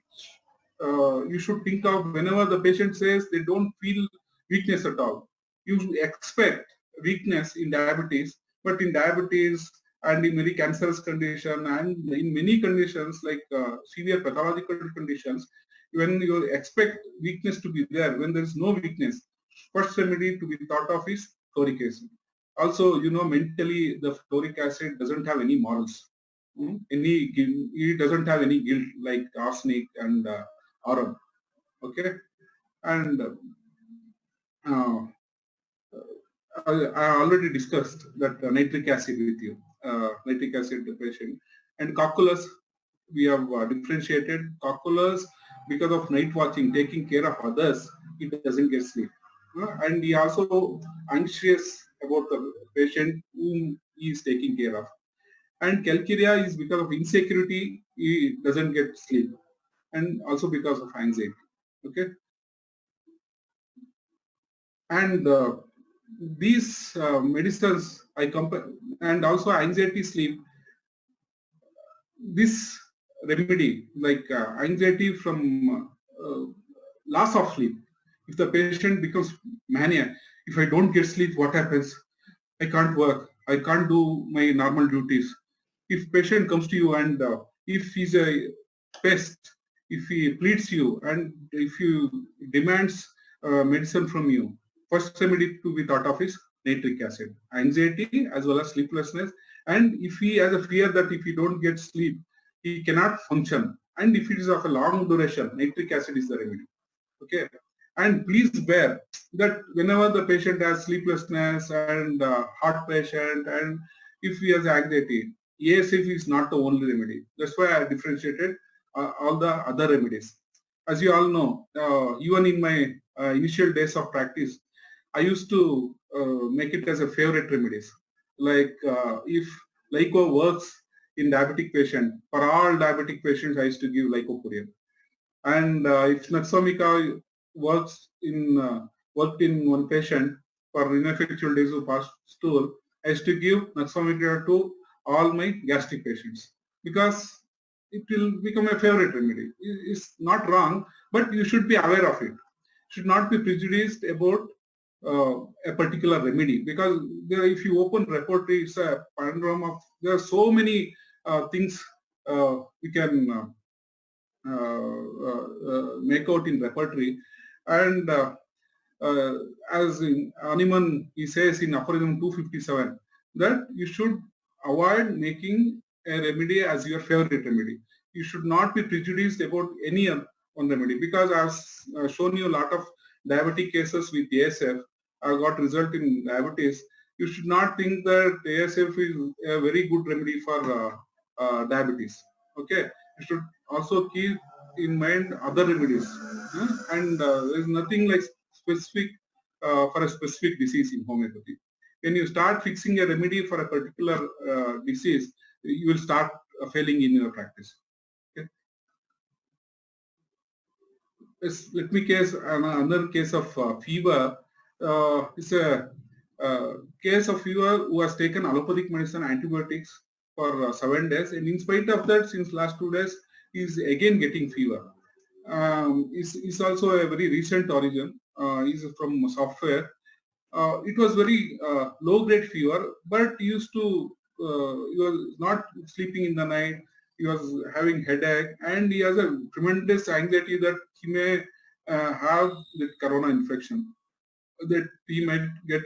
you should think of whenever the patient says they don't feel weakness at all. You expect weakness in diabetes, but in diabetes and in many cancerous condition and in many conditions like severe pathological conditions, when you expect weakness to be there, when there is no weakness, first remedy to be thought of is fluoric acid. Also, you know, mentally the fluoric acid doesn't have any morals. It doesn't have any guilt like arsenic and RM. Okay, and I already discussed that nitric acid with you, nitric acid depression, and cocculus. We have differentiated cocculus because of night watching, taking care of others. He doesn't get sleep, and he also anxious about the patient whom he is taking care of. And calcarea is because of insecurity, he doesn't get sleep, and also because of anxiety. Okay, and these medicines I compare, and also anxiety, sleep. This remedy, like anxiety from loss of sleep. If the patient becomes mania, if I don't get sleep, what happens? I can't work. I can't do my normal duties. If patient comes to you and if he's a pest, if he pleads you and if you demands medicine from you, first remedy to be thought of is nitric acid. Anxiety as well as sleeplessness, and if he has a fear that if he don't get sleep, he cannot function, and if it is of a long duration, nitric acid is the remedy. Okay, and please bear that whenever the patient has sleeplessness and heart patient, and if he has anxiety, ASF is not the only remedy. That's why I differentiated all the other remedies. As you all know, even in my initial days of practice, I used to make it as a favorite remedies. Like if Lyco works in diabetic patient, for all diabetic patients, I used to give Lycopodium. And if Naxomica works in worked in one patient for ineffectual days of past stool, I used to give Naxomica to all my gastric patients because it will become a favorite remedy. It's not wrong, but you should be aware of it. Should not be prejudiced about a particular remedy, because there, if you open repertory, it's a panorama of, there are so many things we can make out in repertory. And as in Hahnemann, he says in aphorism 257 that you should avoid making a remedy as your favorite remedy. You should not be prejudiced about any one remedy, because I've shown you a lot of diabetic cases with ASF. I got result in diabetes. You should not think that ASF is a very good remedy for diabetes. Okay, you should also keep in mind other remedies, and there is nothing like specific for a specific disease in homeopathy. When you start fixing a remedy for a particular disease, you will start failing in your practice. Okay. Let me case another case of fever. It's a case of fever who has taken allopathic medicine, antibiotics for 7 days, and in spite of that, since last 2 days, he is again getting fever. Is also a very recent origin. Is from software. It was very low-grade fever, but he used to he was not sleeping in the night. He was having headache, and he has a tremendous anxiety that he may have the corona infection, that he might get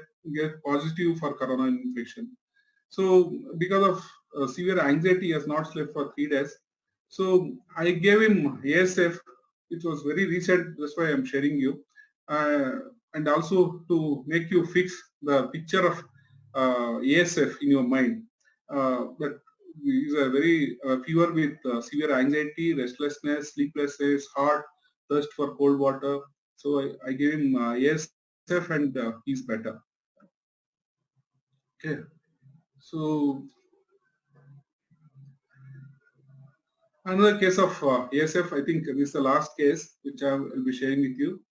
positive for corona infection. So because of severe anxiety, he has not slept for 3 days. So I gave him ASF. It was very recent. That's why I'm sharing you. and also to make you fix the picture of ASF in your mind. That is a very fever with severe anxiety, restlessness, sleeplessness, heart, thirst for cold water. So I gave him ASF and he's better. Okay. So another case of ASF, I think this is the last case which I will be sharing with you.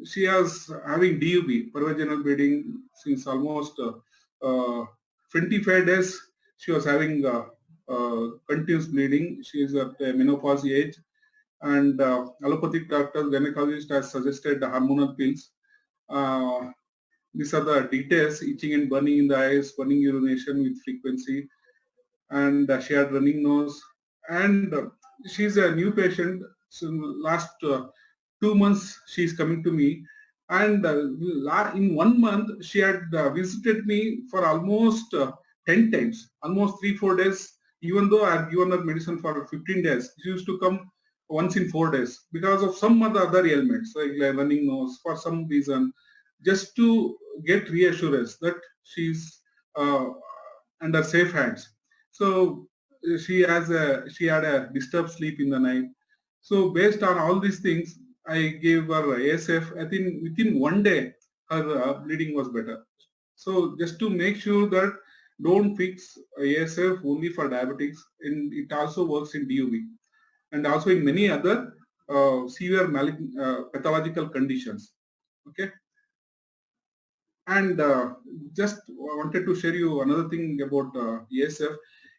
She was having DUB, pervaginal bleeding, since almost 25 days. She was having continuous bleeding. She is at menopause age, and allopathic doctor, gynecologist has suggested hormonal pills. These are the details: itching and burning in the eyes, burning urination with frequency, and she had running nose. And she's a new patient. So last 2 months she is coming to me, and in 1 month she had visited me for almost 10 times, almost 3-4 days. Even though I had given her medicine for 15 days, she used to come once in 4 days because of some other ailments like running nose for some reason, just to get reassurance that she's under safe hands. So she had a disturbed sleep in the night. So based on all these things, I gave her ASF. I think within 1 day, her bleeding was better. So just to make sure that don't fix ASF only for diabetics, and it also works in DUB and also in many other severe pathological conditions. Okay. And just wanted to share you another thing about ASF.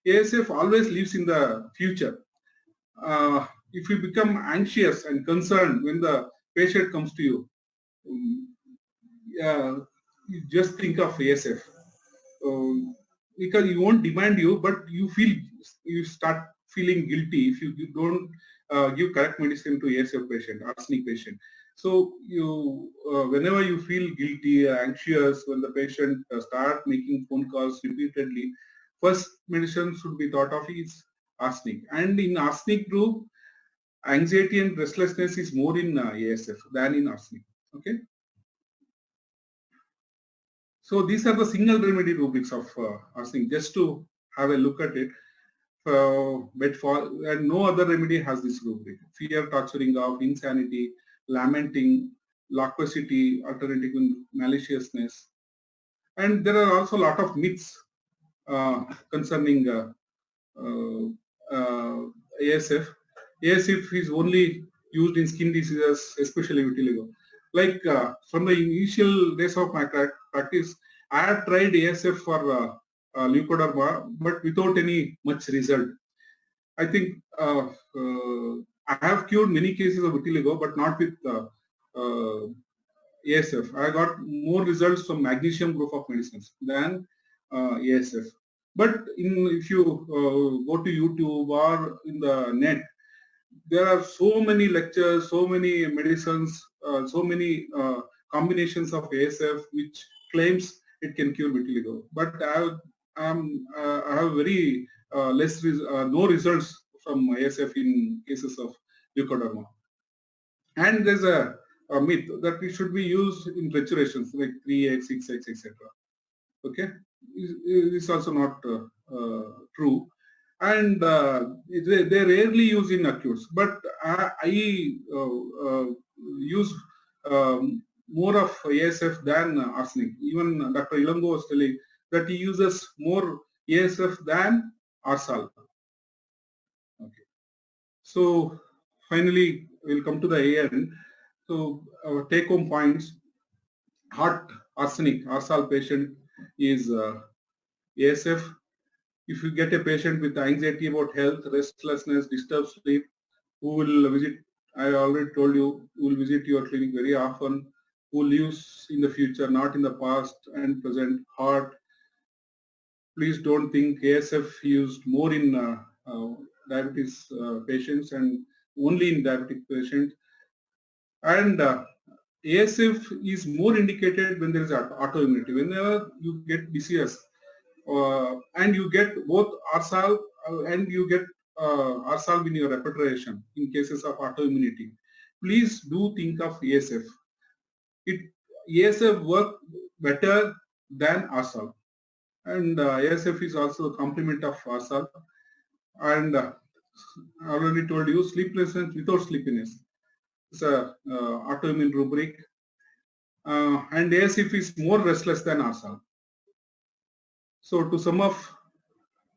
ASF always lives in the future. If you become anxious and concerned when the patient comes to you, you just think of ASF. Because he won't demand you, but you start feeling guilty if you don't give correct medicine to ASF patient, arsenic patient. So you, whenever you feel guilty, anxious, when the patient start making phone calls repeatedly, first medicine should be thought of is arsenic. And in arsenic group, anxiety and restlessness is more in ASF than in arsenic. Okay. So these are the single remedy rubrics of arsenic, just to have a look at it. And no other remedy has this rubric: fear, torturing of, insanity, lamenting, loquacity, alternating maliciousness. And there are also a lot of myths concerning ASF. ASF is only used in skin diseases, especially vitiligo. Like from the initial days of my practice, I had tried ASF for leukoderma, but without any much result. I think I have cured many cases of vitiligo, but not with ASF. I got more results from magnesium group of medicines than ASF. But if you go to YouTube or in the net, there are so many lectures, so many medicines, so many combinations of ASF which claims it can cure vitiligo. But I have very no results from ASF in cases of leukoderma. And there's a myth that it should be used in returations like 3x, 6x, etc. Okay, this is also not true. And they rarely use in acutes, but I use more of ASF than arsenic. Even Dr. Ilango was telling that he uses more ASF than Arsal. Okay. So finally, we'll come to the end. So our take-home points: hot arsenic, Arsal patient is ASF. If you get a patient with anxiety about health, restlessness, disturbed sleep, who will visit, I already told you, who will visit your clinic very often, who lives in the future, not in the past and present, heart. Please don't think ASF used more in diabetes patients and only in diabetic patients. And ASF is more indicated when there is autoimmunity. Whenever you get disease, and you get both Arsal and you get Arsal in your repatriation in cases of autoimmunity, please do think of ASF. ASF work better than ARSALB. And ASF is also a complement of ARSALB. And I already told you, sleeplessness without sleepiness. It's a autoimmune rubric. And ASF is more restless than ARSALB. So to sum up,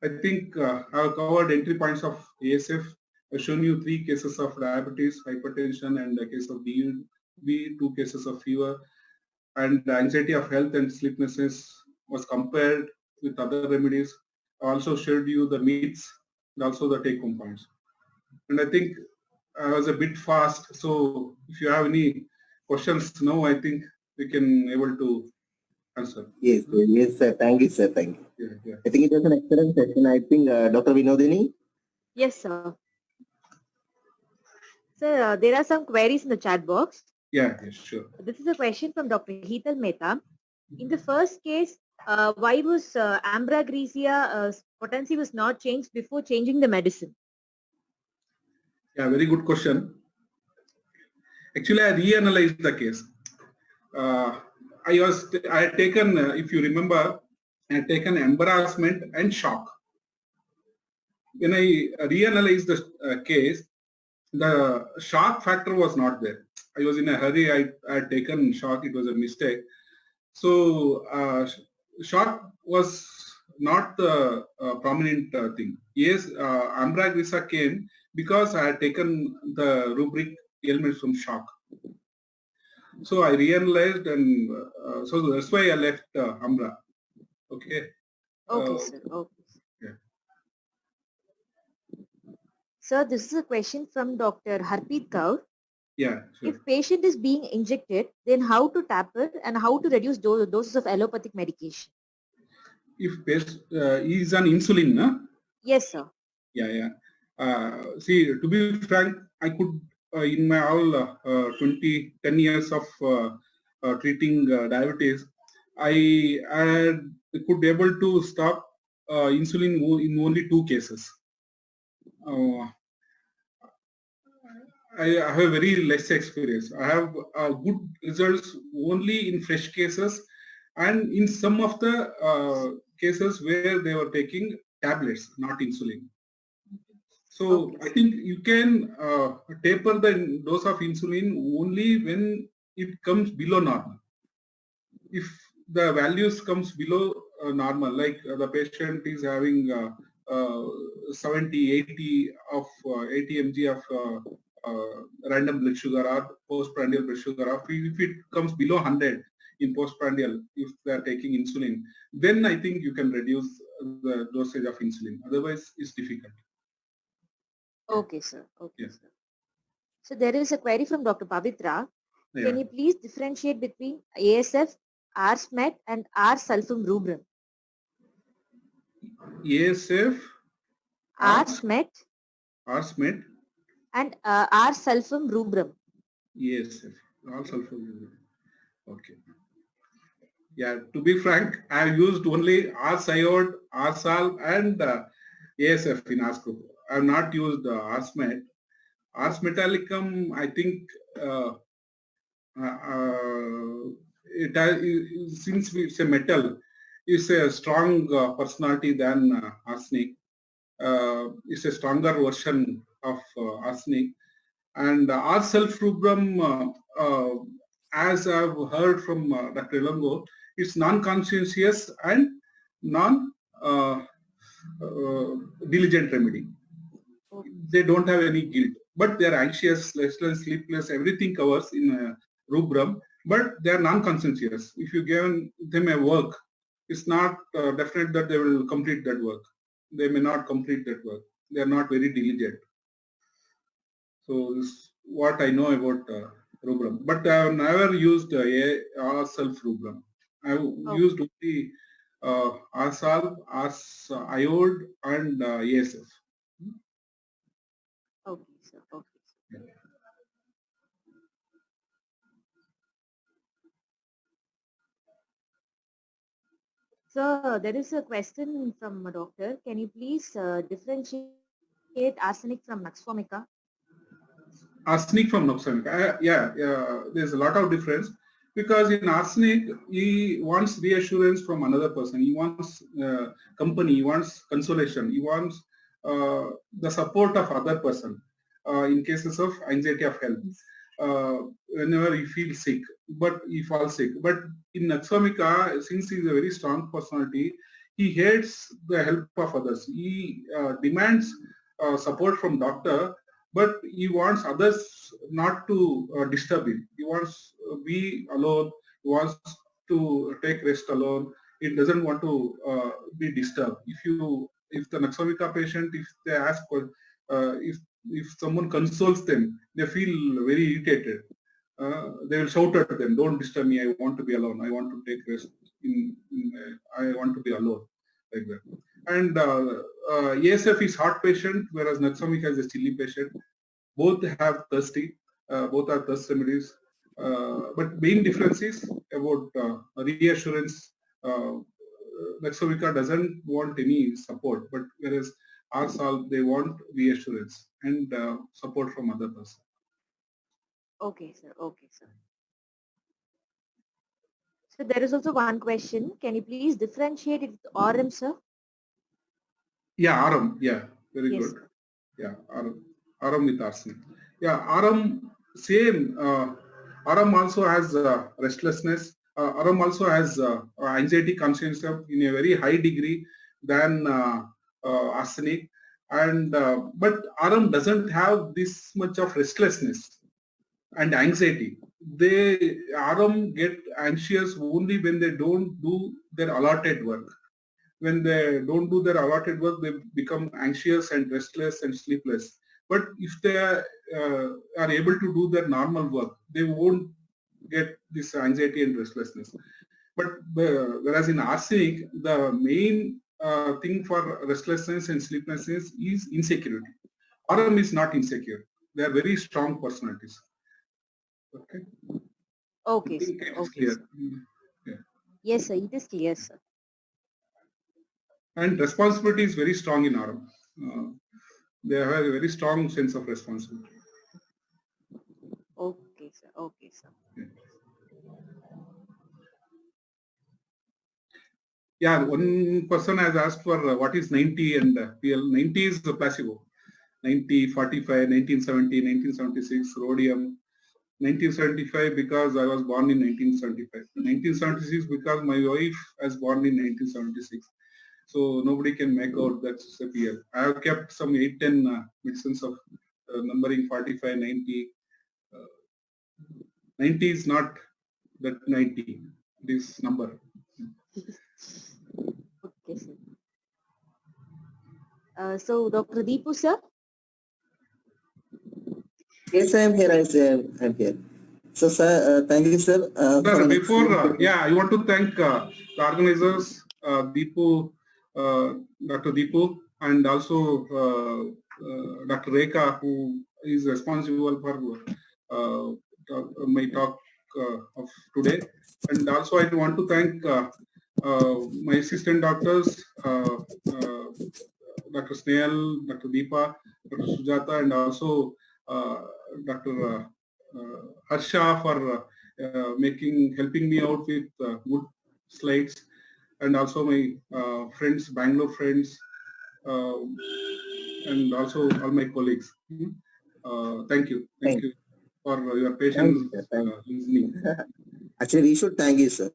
I think I have covered entry points of ASF. I've shown you 3 cases of diabetes, hypertension, and a case of DUB, 2 cases of fever, and the anxiety of health and sleeplessness was compared with other remedies. I also showed you the myths and also the take-home points. And I think I was a bit fast, so if you have any questions now, I think we can able to answer. Yes, yes, sir. Thank you, sir. Thank you. Yeah. I think it was an excellent session. I think Dr. Vinodini. Yes, sir. Sir, there are some queries in the chat box. Yeah, sure. This is a question from Dr. Heetal Mehta. In the first case, why was Ambragresia potency was not changed before changing the medicine? Yeah, very good question. Actually, I reanalyzed the case. I had taken, if you remember, I had taken embarrassment and shock. When I reanalyzed the case, the shock factor was not there. I was in a hurry. I had taken shock. It was a mistake. So shock was not the prominent thing. Yes, Ambragresia came because I had taken the rubric ailments from shock. So I realized, and so that's why I left Ambra. Okay. Okay, sir. Okay. Yeah. Sir, this is a question from Dr. Harpreet Kaur. Yeah, sure. If patient is being injected, then how to taper and how to reduce doses of allopathic medication? If patient is on insulin, na? Yes, sir. Yeah. See, to be frank, I could, in my all 10 years of treating diabetes, I could able to stop insulin in only 2 cases. I have very less experience. I have good results only in fresh cases and in some of the cases where they were taking tablets, not insulin. So I think you can taper the dose of insulin only when it comes below normal. If the values comes below normal, like the patient is having 70, 80 of 80 mg of random blood sugar or postprandial blood sugar, or if it comes below 100 in postprandial, if they are taking insulin, then I think you can reduce the dosage of insulin. Otherwise, it's difficult. Okay, sir. Okay, Yes. sir. So there is a query from Dr. Pavitra. Yeah. Can you please differentiate between ASF, R-SMET and R-sulfum rubrum? ASF, R-SMET RSMET, and R-sulfum rubrum. ASF, all sulfur. Okay. Yeah, to be frank, I have used only R-Syod, R-Salb and ASF in ASCO. I have not used RSMET. Ars metallicum, I think it has, since it's a metal, it's a strong personality than arsenic. It's a stronger version of arsenic. And R-sulfurubrum, as I've heard from Dr. Ilango, it's non-conscientious and non-diligent remedy. They don't have any guilt, but they're anxious, restless, sleepless, everything covers in rubrum, but they're non-conscientious. If you give them a work, it's not definite that they will complete that work. They may not complete that work. They are not very diligent. So this is what I know about rubrum, but I have never used R-sulfurubrum. I have used only R-Salb, R-Iod and ASF. Okay, sir. Okay. So there is a question from a doctor. Can you please differentiate arsenic from Nux vomica? Arsenic from Nux vomica. Yeah, there's a lot of difference. Because in arsenic, he wants reassurance from another person. He wants company. He wants consolation. He wants the support of other person in cases of anxiety of health. Whenever he feels sick, but he falls sick. But in Naxwamika, since he is a very strong personality, he hates the help of others. He demands support from doctor, but he wants others not to disturb him. He wants to be alone. He wants to take rest alone. He doesn't want to be disturbed. If the Naxwamika patient, if they ask for, if someone consoles them, they feel very irritated. They will shout at them, "Don't disturb me. I want to be alone. I want to take rest. I want to be alone," like that. And ASF is heart patient, whereas Naxwamika is a chilli patient. Both have thirsty. Both are thirst remedies. But main difference is about reassurance. Naxwamika doesn't want any support, but whereas Arsal, they want reassurance and support from other person. Okay, sir. Okay, sir. So there is also one question. Can you please differentiate it with RM, sir? Yeah, Aram. Yeah, very Yes. good. Yeah, Aram with arsenic. Yeah, Aram, same. Aram also has restlessness. Aram also has anxiety conscience in a very high degree than arsenic. And but Aram doesn't have this much of restlessness and anxiety. Aram get anxious only when they don't do their allotted work. When they don't do their allotted work, they become anxious and restless and sleepless. But if they are able to do their normal work, they won't get this anxiety and restlessness. But whereas in arsenic, the main thing for restlessness and sleeplessness is insecurity. Aram is not insecure. They are very strong personalities. Okay. Okay, I sir. think it is Okay, clear. sir. Yes, sir. It is clear, sir. And responsibility is very strong in Aram. They have a very strong sense of responsibility. Okay, sir. Okay, sir. Yeah, one person has asked for what is 90 and PL. 90 is the placebo. 90, 45, 1970, 1976, rhodium. 1975 because I was born in 1975. 1976 because my wife was born in 1976. So nobody can make out that's a PL. I have kept some 8-10 medicines of numbering 45, 90. 90 is not that 90, this number. Okay, sir. So Dr. Deepu, sir? Yes, I am here. I am here. So, sir, thank you, sir. Sir, before, I want to thank the organizers, Deepu, Dr. Deepu, and also Dr. Rekha, who is responsible for my talk of today. And also I want to thank my assistant doctors, Dr. Snehal, Dr. Deepa, Dr. Sujata, and also Dr. Harsha for helping me out with good slides, and also my friends, Bangalore friends, and also all my colleagues. Thank you for your patience listening. Actually, we should thank you, sir.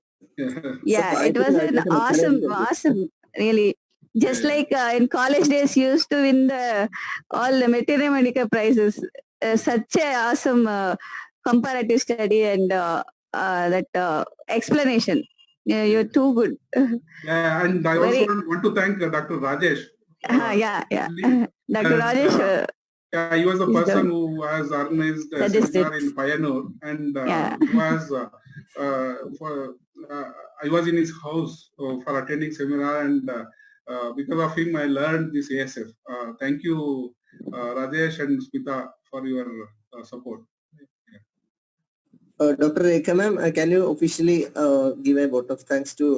Yeah, So, it was an awesome, really. Just like in college days, you used to win all the Materia Medica prizes. Such a awesome comparative study and that explanation. You're too good. Yeah, and I also want to thank Dr. Rajesh. Yeah. Dr. Rajesh. Yeah, he was the person who has organized a seminar in Payyanur, and I was in his house for attending seminar, and because of him, I learned this ASF. Thank you, Rajesh and Smita, for your support. Dr. Rekha ma'am, can you officially give a vote of thanks to